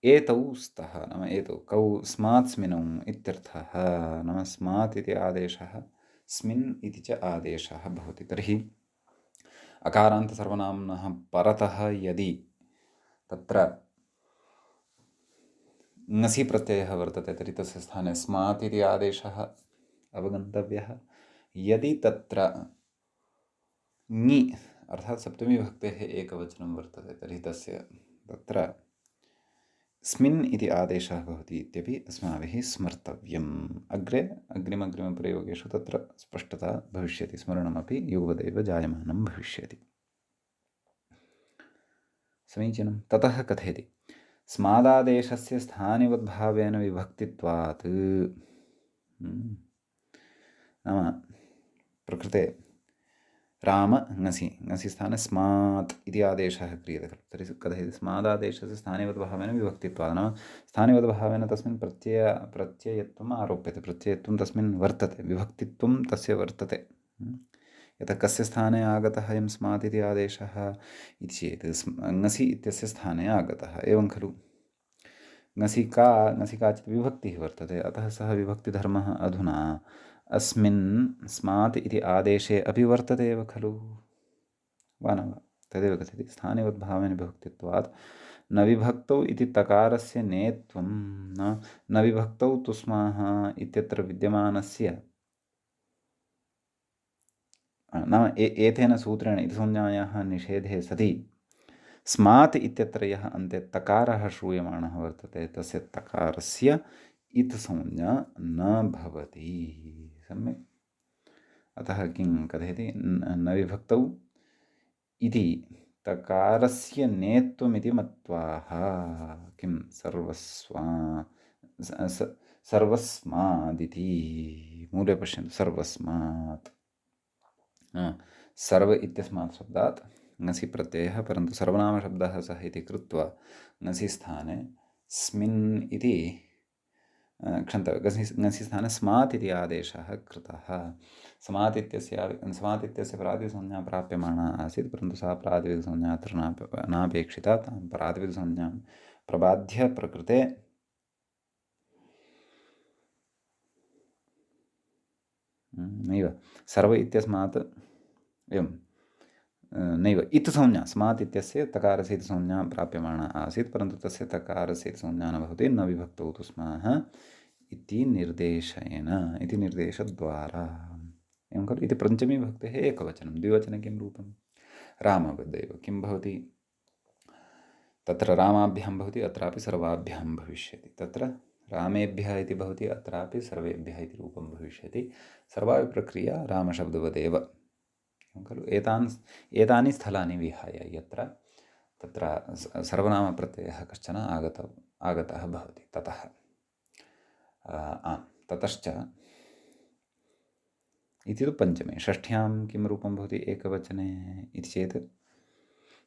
[SPEAKER 1] एतौ स्तः नाम एतौ कौ, स्मात् स्मिनौ इत्यर्थः। नाम स्मात् इति आदेशः, स्मिन् इति च आदेशः भवति। तर्हि अकारान्तसर्वनाम्नः परतः यदि तत्र ङसि प्रत्ययः वर्तते, तर्हि तस्य स्थाने स्मात् इति आदेशः अवगन्तव्यः। यदि तत्र ङि अर्थात् सप्तमीविभक्तेः एकवचनं वर्तते, तर्हि तस्य तत्र स्मिन् इति आदेशः भवति इत्यपि अस्माभिः स्मर्तव्यम्। अग्रे अग्रिमप्रयोगेषु तत्र स्पष्टता भविष्यति, स्मरणमपि युगपदेव जायमानं भविष्यति। समीचीनं। ततः कथयति, स्मादादेशस्य स्थानिवद्भावेन विभक्तित्वात्। नाम प्रकृते राम ङसि, ङसि स्थाने स्मात् इति आदेशः क्रियते खलु। तर्हि कथयति, स्मादादेशस्य स्थानिवद्भावेन विभक्तित्वात्। नाम स्थानिवद्भावेन तस्मिन् प्रत्ययत्वम् आरोप्यते, प्रत्ययत्वं तस्मिन् वर्तते, विभक्तित्वं तस्य वर्तते। यतः कस्य स्थाने आगतः अयं स्मात् इति आदेशः इति चेत् ङसि इत्यस्य स्थाने आगतः, एवं खलु। ङसि काचित् विभक्तिः वर्तते, अतः सः विभक्तिधर्मः अधुना अस्मिन् स्मात् इति आदेशे अपि वर्तते एव खलु, वा न वा। तदेव कथयति, स्थानिवद्भावेन विभक्तित्वात् न विभक्तौ इति तकारस्य नेत्वं न विभक्तौ तुस्माः इत्यत्र विद्यमानस्य, नाम एतेन सूत्रेण इतिसंज्ञायाः निषेधे सति स्मात् इत्यत्र यः अन्ते तकारः श्रूयमाणः वर्तते, तस्य तकारस्य इत्संज्ञा न भवति। सम्यक्। अतः किं कथयति, न विभक्तौ इति तकारस्य नेत्वमिति मत्वाः किं सर्वस्मादिति मूले पश्यन्तु, सर्वस्मात्। सर्व इत्यस्मात् शब्दात् ङसि प्रत्ययः, परन्तु सर्वनामशब्दः सः इति कृत्वा ङसि स्थाने स्मिन् इति क्षन्तव्यं ङसि स्थाने स्मात् इति आदेशः कृतः। स्मात् इत्यस्य प्रातिपदिकसंज्ञा प्राप्यमाणा आसीत्, परन्तु सा प्रातिपदिकसंज्ञा अत्र नापेक्षिता। तां प्रातिपदिकसंज्ञां प्रबाध्य प्रकृते नैव सर्व इत्यस्मात् एवं नैव इत् संज्ञा स्मात् इत्यस्य तकारस्य इति संज्ञा प्राप्यमाणा आसीत्, परन्तु तस्य तकारस्य इति संज्ञा न भवति, न विभक्तौ तु स्मः इति निर्देशेन, इति निर्देशद्वारा। एवं खलु। इति पञ्चमी विभक्तेः एकवचनं। द्विवचने किं रूपं? रामवदेव। किं भवति? तत्र रामाभ्यां भवति, अत्रापि सर्वाभ्यां भविष्यति। तत्र रामेभ्यः इति भवति, अत्रापि सर्वेभ्यः इति रूपं भविष्यति। सर्वापि प्रक्रिया रामशब्दवदेव खलु। एतानि स्थलानि विहाय यत्र तत्र सर्वनामप्रत्ययः कश्चन आगतः भवति ततः। ततश्च इति तु पञ्चमे। षष्ठ्यां किं रूपं भवति एकवचने इति चेत्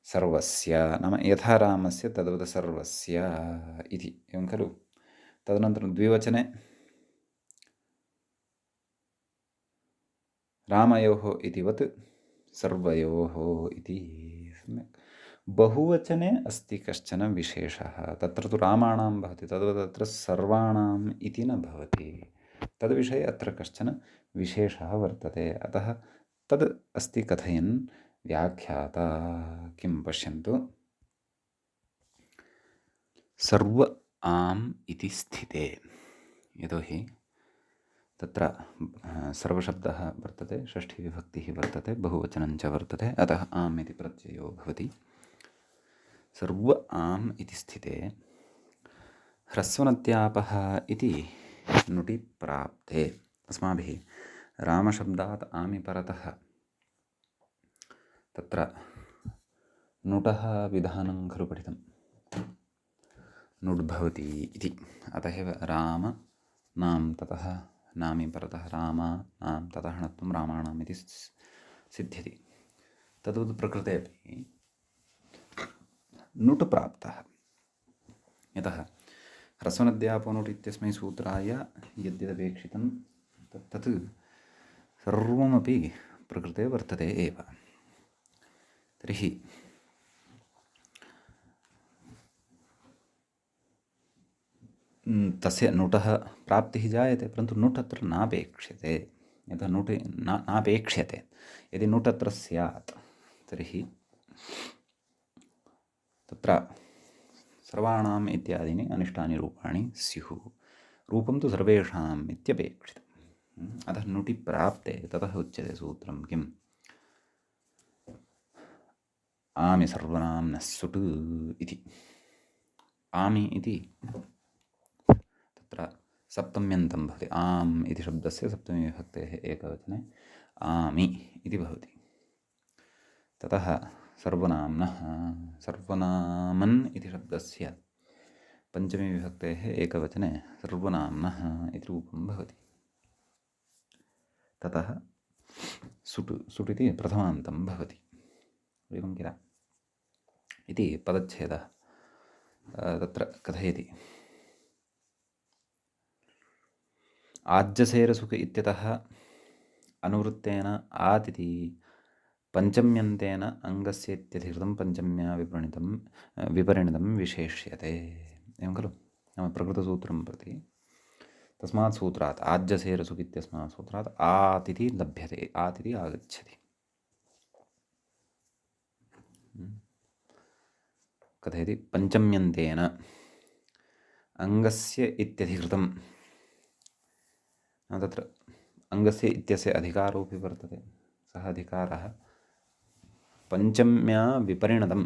[SPEAKER 1] सर्वस्य, नाम यथा रामस्य तद्वत् सर्वस्य इति, एवं खलु। तदनन्तरं द्विवचने रामयोः इतिवत् सर्वयोः इति। सम्यक्। बहुवचने अस्ति कश्चन विशेषः, तत्र तु रामाणां भवति, तद्वत् अत्र सर्वाणाम् इति न भवति। तद्विषये अत्र कश्चन विशेषः वर्तते। अतः तद् अस्ति कथयन् व्याख्याता। किं पश्यन्तु, सर्व आम् इति स्थिते, यतोहि तत्र सर्वशब्दः वर्तते, षष्ठीविभक्तिः वर्तते, बहुवचनं च वर्तते, अतः आम् इति प्रत्ययो भवति। सर्व आम् इति स्थिते ह्रस्वनत्यापः इति नुटि प्राप्ते अस्माभिः रामशब्दात् आमि परतः तत्र नुटः विधानं खलु पठितं। नुड् भवति इति। अतः एव राम नाम ततः नामि परतः रामा नाम ततः णत्वं रामाणाम् इति सिद्ध्यति। तद्वत् प्रकृते अपि नुट् प्राप्तः। यतः ह्रस्वनद्यापो नुट् इत्यस्मै सूत्राय यद्यदपेक्षितं तत् सर्वमपि प्रकृते वर्तते एव। तर्हि तस्य नुटः प्राप्तिः जायते, परन्तु नुट् अत्र नापेक्ष्यते। यतः नुट् नापेक्ष्यते। यदि नुट् अत्र स्यात् तर्हि तत्र सर्वाणाम् इत्यादीनि अनिष्टानि रूपाणि स्युः। रूपं तु सर्वेषाम् इत्यपेक्षितम्। अतः नुटि प्राप्ते ततः उच्यते सूत्रं किम्? आमि सर्वनाम्नः सुट् इति। आमि इति तत्र सप्तम्यन्तं भवति। आम् इति शब्दस्य सप्तमी विभक्तेः एकवचने आमि इति भवति। ततः सर्वनाम्नः, सर्वनामन् इति शब्दस्य पञ्चमी विभक्तेः एकवचने सर्वनाम्नः इति रूपं भवति। ततः सुट्, सुट् इति प्रथमान्तं भवति। एवं किल इति पदच्छेदः तत्र कथयति। आज्यसेरसुख इत्यतः अनुवृत्तेन आत् इति पञ्चम्यन्तेन अङ्गस्य इत्यधिकृतं पञ्चम्या विपरिणितं विशेष्यते। एवं खलु। नाम प्रकृतसूत्रं प्रति तस्मात् सूत्रात् आज्यसेरसुख इत्यस्मात् सूत्रात् आत् इति लभ्यते, आत् इति आगच्छति। कथयति पञ्चम्यन्तेन अङ्गस्य इत्यधिकृतं। तत्र अङ्गस्य इत्यस्य अधिकारोऽपि वर्तते। सः अधिकारः पञ्चम्या विपरिणतम्।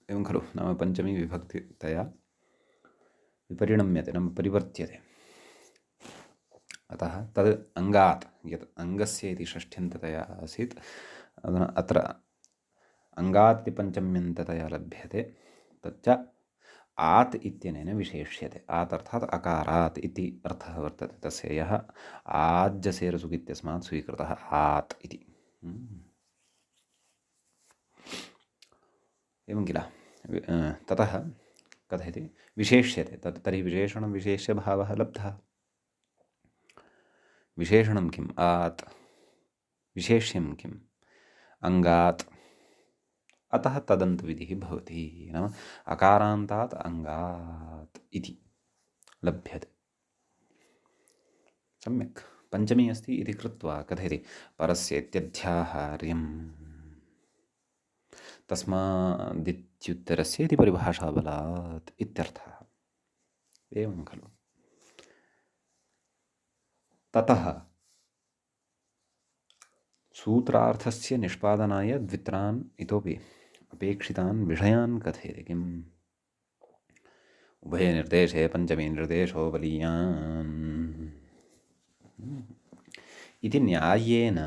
[SPEAKER 1] एवं खलु। नाम पञ्चमी विभक्तितया विपरिणम्यते, नाम परिवर्त्यते। अतः तद् अङ्गात्, यत् अङ्गस्य इति षष्ठ्यन्ततया आसीत्, अधुना अत्र अङ्गात् इति पञ्चम्यन्ततया लभ्यते। तच्च आत् इत्यनेन विशेष्यते। आत् अर्थात् अकारात् इति अर्थः वर्तते तस्य, यः आज्यसेरसुख इत्यस्मात् स्वीकृतः आत् इति। एवं किल। ततः कथयति विशेष्यते तर्हि विशेषणं विशेष्यभावः लब्धः। विशेषणं किम्? आत्। विशेष्यं किम्? अङ्गात्। अतः तदन्तविधिः भवति। नाम अकारान्तात् अङ्गात् इति लभ्यते। सम्यक्। पञ्चमी अस्ति इति कृत्वा कथयति परस्येत्यध्याहार्यम् तस्मादित्युत्तरस्य इति परिभाषाबलात् इत्यर्थः। एवं खलु। ततः सूत्रार्थस्य निष्पादनाय द्वित्रान् इतोपि अपेक्षितान् विषयान् कथयति। किम्? उभयनिर्देशे पञ्चमी निर्देशो बलीयान् इति न्याय्येन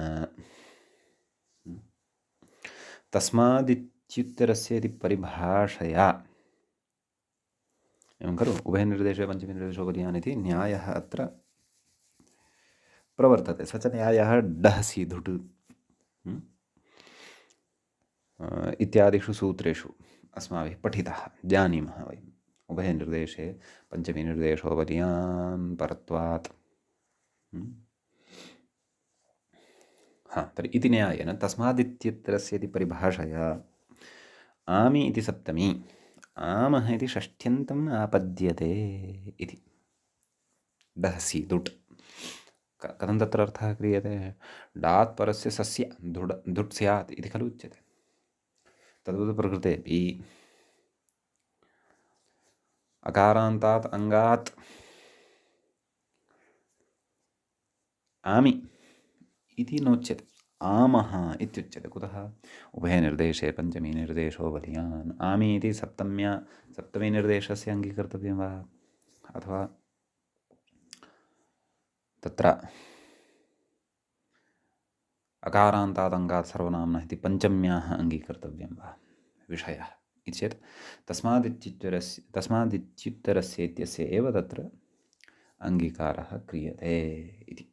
[SPEAKER 1] तस्मादित्युत्तरस्य इति परिभाषया एवं खलु। उभयनिर्देशे पञ्चमी निर्देशो बलीयान् इति न्यायः अत्र प्रवर्तते। स च न्यायः डहसि धुट् इत्यादिषु सूत्रेषु अस्माभिः पठितः, जानीमः वयम्। उभयनिर्देशे पञ्चमी निर्देशो बलीयान् परत्वात्। तर्हि इति न्यायेन तस्मादित्युत्तरस्य इति परिभाषया आमि इति सप्तमी, आमः इति षष्ठ्यन्तम् आपद्यते इति। डहसि दुट् कथं तत्र अर्थः क्रियते? डात् परस्य सस्य धुट् स्यात् इति खलु उच्यते। तद्वत् प्रकृतेपि अकारान्तात् अङ्गात् आमि इति नोच्यते, आमः इत्युच्यते। कुतः? उभयनिर्देशे पञ्चमी निर्देशो बलीयान्। आमि इति सप्तमी निर्देशस्य अङ्गीकर्तव्यं वा, अथवा तत्र अकारान्तादङ्गात् सर्वनाम्नः इति पञ्चम्याः अङ्गीकर्तव्यं वा विषयः इति चेत् तस्मादित्युत्तरस्य इत्यस्य एव तत्र अङ्गीकारः क्रियते इति।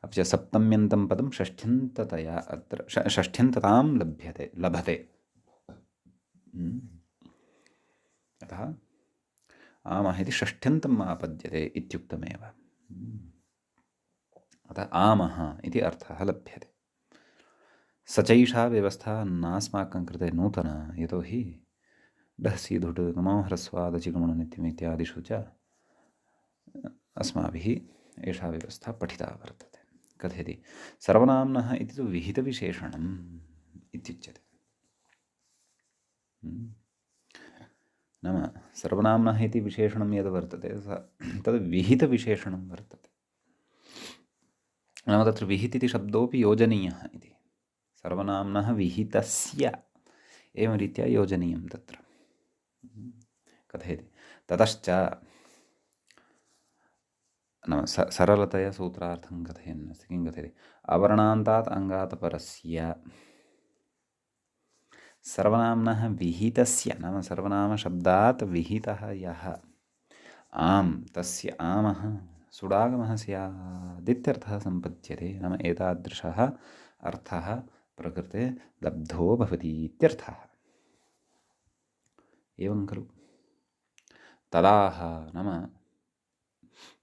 [SPEAKER 1] अपि च सप्तम्यन्तं पदं षष्ठ्यन्ततया अत्र षष्ठ्यन्ततां लभते। अतः आमः इति षष्ठ्यन्तम् आपद्यते इत्युक्तमेव। अतः आमः इति अर्थः लभ्यते। स चैषा व्यवस्था नास्माकं कृते नूतना, यतोहि डहसि धुट् नमो ह्रस्वादचिगमननित्यम् इत्यादिषु च अस्माभिः एषा व्यवस्था पठिता वर्तते। कथयति सर्वनाम्नः इति तु विहितविशेषणम् इत्युच्यते। नाम सर्वनाम्नः इति विशेषणं यद् वर्तते तद् विहितविशेषणं वर्तते। नाम तत्र विहित् इति शब्दोऽपि योजनीयः इति। सर्वनाम्नः विहितस्य एवं रीत्या योजनीयं तत्र। कथयति ततश्च नाम सरलतया सूत्रार्थं कथयन् अस्ति। किं कथयति? अवर्णान्तात् अङ्गात् परस्य सर्वनाम्नः विहितस्य, नाम सर्वनामशब्दात् विहितः यः आम् तस्य आमः सुडागमः स्यादित्यर्थः सम्पद्यते। नाम एतादृशः अर्थः प्रकृते लब्धो भवति इत्यर्थः। एवं खलु। तदाह नाम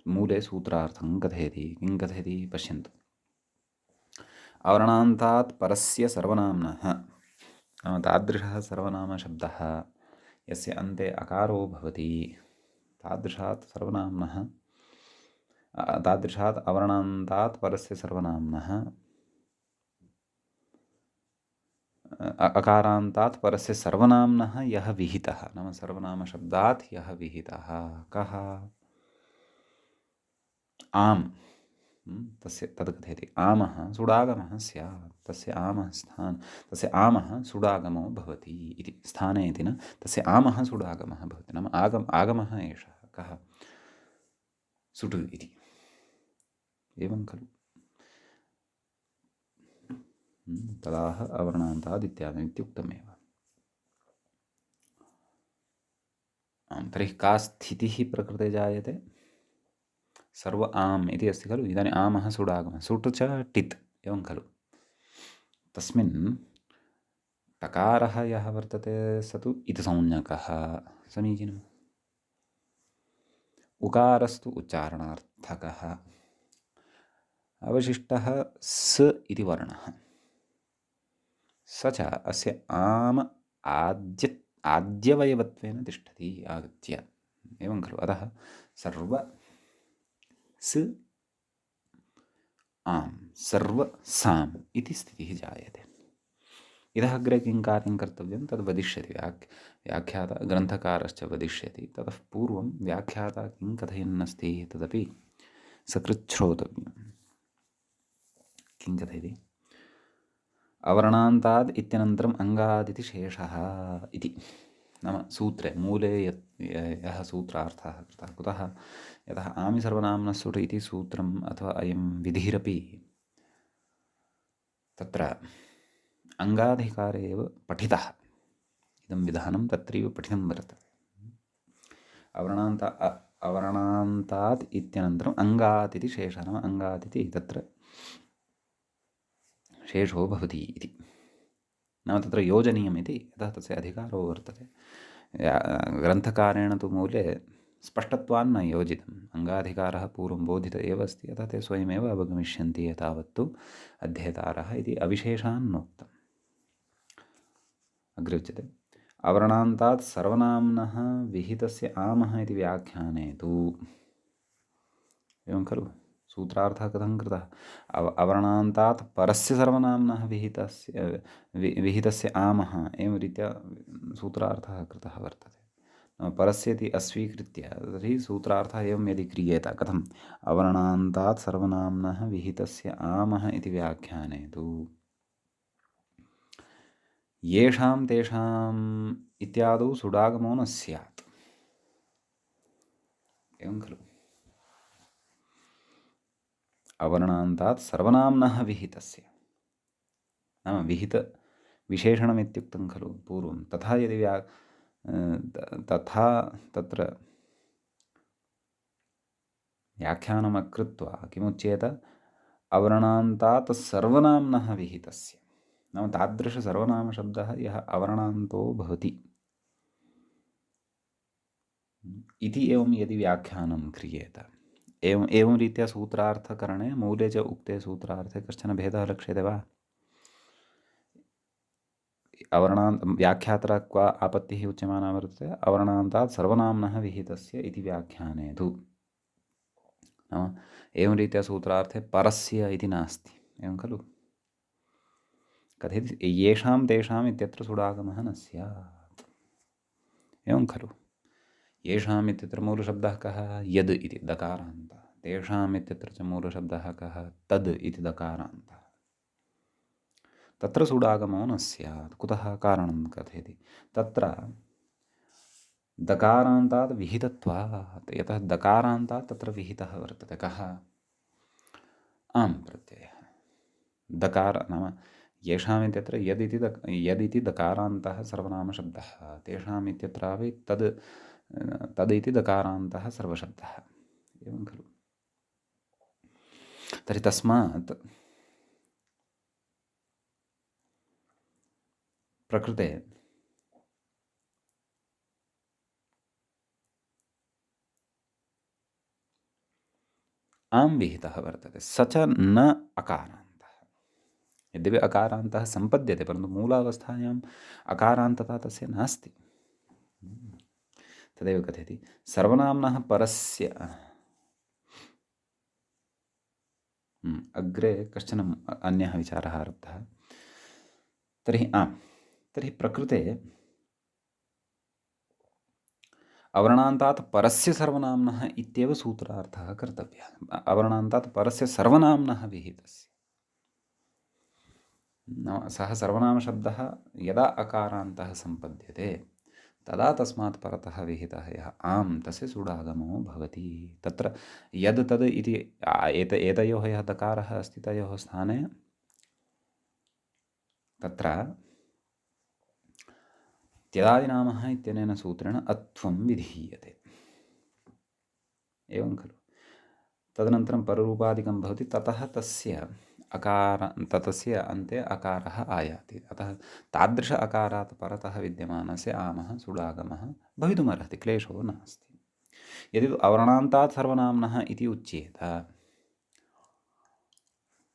[SPEAKER 1] मूले सूत्रार्थं कथयति। किं कथयति? पश्यन्तु। अवर्णान्तात् परस्य सर्वनाम्नः, नाम तादृशः सर्वनामशब्दः यस्य अन्ते अकारो भवति, तादृशात् सर्वनाम्नः, तादृशात् अवर्णान्तात् परस्य सर्वनाम्नः, अकारान्तात् परस्य सर्वनाम्नः यः विहितः, नाम सर्वनामशब्दात् यः विहितः कः? आम्। तस्य तद् कथयति आमः सुडागमः स्यात्, तस्य आमः सुडागमो भवति इति। स्थाने इति न, तस्य आमः सुडागमः भवति। नाम आगमः एषः कः? सुट् इति। एवं खलु। तदाह अवर्णान्ताद् इत्यादि इत्युक्तमेव। तर्हि का स्थितिः प्रकृते जायते? सर्व आम् इति अस्ति खलु। इदानीम् आमः सुडागमः, सुट् च टित्, एवं खलु। तस्मिन् तकारः यः वर्तते स तु इतिसंज्ञकः, समीचीनम्। उकारस्तु उच्चारणार्थकः। अवशिष्टः स इति वर्णः। स च अस्य आम आद्यवयवत्वेन तिष्ठति आगत्य। एवं खलु। अतः सर्व स आम् सर्व साम् इति स्थितिः जायते। इतः अग्रे किं कार्यं कर्तव्यं तद् वदिष्यति। व्याख्याता ग्रन्थकारश्च वदिष्यति। ततः पूर्वं व्याख्याता किं कथयन्नस्ति तदपि सकृत् श्रोतव्यं। किं कथयति? अवर्णान्ताद् इत्यनन्तरम् अङ्गादिति शेषः इति। नाम सूत्रे मूले यः सूत्रार्थः कृतः। कुतः? यतः आमिसर्वनाम्नः सुट् इति सूत्रम् अथवा अयं विधिरपि तत्र अङ्गाधिकारे एव पठितः। इदं विधानं तत्रैव पठितं वर्तते। अवर्णान्तात् इत्यनन्तरम् अङ्गात् इति शेषः। नाम अङ्गात् इति तत्र शेषो भवति इति। नाम तत्र योजनीयम् इति, यतः तस्य अधिकारो वर्तते। ग्रन्थकारेण तु मूले स्पष्टत्वान् न योजितम्। अङ्गाधिकारः पूर्वं बोधित एव अस्ति, अतः ते स्वयमेव अवगमिष्यन्ति एतावत्तु अध्येतारः इति अविशेषान् नोक्तम्। अग्रे उच्यते अवर्णान्तात् सर्वनाम्नः विहितस्य आमः इति व्याख्याने तु। एवं खलु। सूत्रार्थः कथं कृतः? अवर्णान्तात् परस्य सर्वनाम्नः विहितस्य आमः, एवं रीत्या सूत्रार्थः कृतः वर्तते। परस्य इति अस्वीकृत्य तर्हि सूत्रार्थः एवं यदि क्रियेत कथम्? अवर्णान्तात् सर्वनाम्नः विहितस्य आमः इति व्याख्याने तु येषां तेषाम् इत्यादौ सुडागमो न स्यात्। एवं खलु। अवर्णान्तात् सर्वनाम्नः विहितस्य, नाम विहितविशेषणमित्युक्तं खलु पूर्वं। तथा यदि तथा तत्र व्याख्यानमकृत्वा किमुच्येत? अवर्णान्तात् सर्वनाम्नः विहितस्य। नाम तादृशसर्वनामशब्दः यः अवर्णान्तो भवति इति एवं यदि व्याख्यानं क्रियेत। एवं रीत्या सूत्रार्थकरणे मूले च उक्ते सूत्रार्थे कश्चन भेदः लक्ष्यते वा? व्याख्यात्र क्वा आपत्तिः उच्यमाना वर्तते? अवर्णान्तात् सर्वनाम्नः विहितस्य इति व्याख्याने तु। नाम एवं रीत्या सूत्रार्थे परस्य इति नास्ति। एवं खलु। कथयति येषां तेषाम् इत्यत्र सुडागमः न स्यात्। एवं खलु। येषाम् इत्यत्र मूलशब्दः कः? यद् इति दकारान्तः। तेषाम् इत्यत्र च मूलशब्दः कः? तद् इति दकारान्तः। तत्र सुडागमो न स्यात्। कुतः? कारणं कथयति। तत्र दकारान्तात् विहितत्वात्। यतः दकारान्तात् तत्र विहितः वर्तते कः? आम् प्रत्ययः। दकार नाम येषाम् इत्यत्र यदिति दकारान्तः सर्वनामशब्दः, तेषाम् इत्यत्रापि तद् इति दकारान्तः सर्वशब्दः। एवं खलु। तर्हि तस्मात् प्रकृते आम् विहितः वर्तते, स च न अकारान्तः। यद्यपि अकारान्तः सम्पद्यते, परन्तु मूलावस्थायाम् अकारान्तता तस्य नास्ति। तदेव कथयति सर्वनाम्नः परस्य। अग्रे कश्चन अन्यः विचारः आरब्धः। तर्हि प्रकृते अवर्णान्तात् परस्य सर्वनाम्नः इत्येव सूत्रार्थः कर्तव्यः। अवर्णान्तात् परस्य सर्वनाम्नः विहितस्य। नाम सः सर्वनामशब्दः यदा अकारान्तः सम्पद्यते तदा तस्मात् परतः विहितः यः आम् तस्य सुडागमो भवति। तत्र यद् तद् इति एतयोः यः दकारः अस्ति तयोः स्थाने तत्र त्यदादिनामः इत्यनेन सूत्रेण अत्वं विधीयते। एवं खलु। तदनन्तरं पररूपादिकं भवति। ततः तस्य ततस्य अन्ते अकारः आयाति। अतः तादृश अकारात् परतः विद्यमानस्य आमः सुडागमः भवितुमर्हति, क्लेशो नास्ति। यदि तु अवर्णान्तात् सर्वनाम्नः इति उच्येत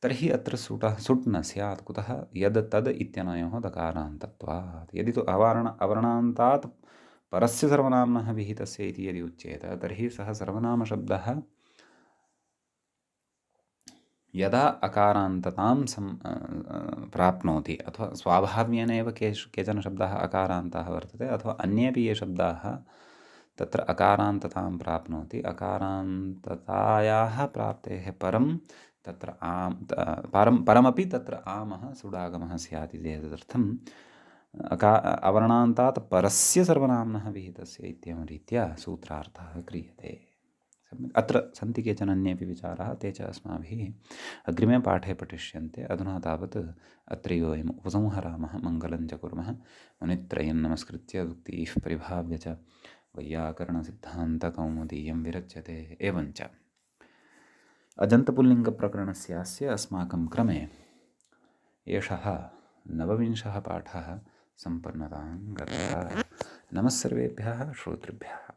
[SPEAKER 1] तर्हि अत्र सुट् न स्यात्। कुतः? यद् तद् इत्यनयोः दकारान्तत्वात्। यदि तु अवर्णान्तात् परस्य सर्वनाम्नः विहितस्य इति यदि उच्येत तर्हि सः सर्वनामशब्दः यदा अकारान्ततां प्राप्नोति अथवा स्वाभाव्येन एव केचन शब्दाः अकारान्ताः वर्तते, अथवा अन्येपि ये शब्दाः तत्र अकारान्ततां प्राप्नोति, अकारान्ततायाः प्राप्तेः परं तत्र परमपि तत्र आमः सुडागमः स्यात् इति एतदर्थम् अवर्णान्तात् परस्य सर्वनाम्नः विहितस्य इत्येवं रीत्या सूत्रार्थः क्रियते। अत्र सन्ति केचन अन्येपि विचाराः, ते च अस्माभिः अग्रिमे पाठे पठिष्यन्ते। अधुना तावत् अत्रैव वयम् उपसंहरामः। मङ्गलं च कुर्मः। मुनित्रयं नमस्कृत्य उक्तीः परिभाव्य च वैयाकरणसिद्धान्तकौमुदीयं विरच्यते। एवञ्च अजन्तपुल्लिङ्गप्रकरणस्यास्य अस्माकं क्रमे एषः 9विंशः पाठः सम्पन्नतां गतः। नमः सर्वेभ्यः श्रोतृभ्यः।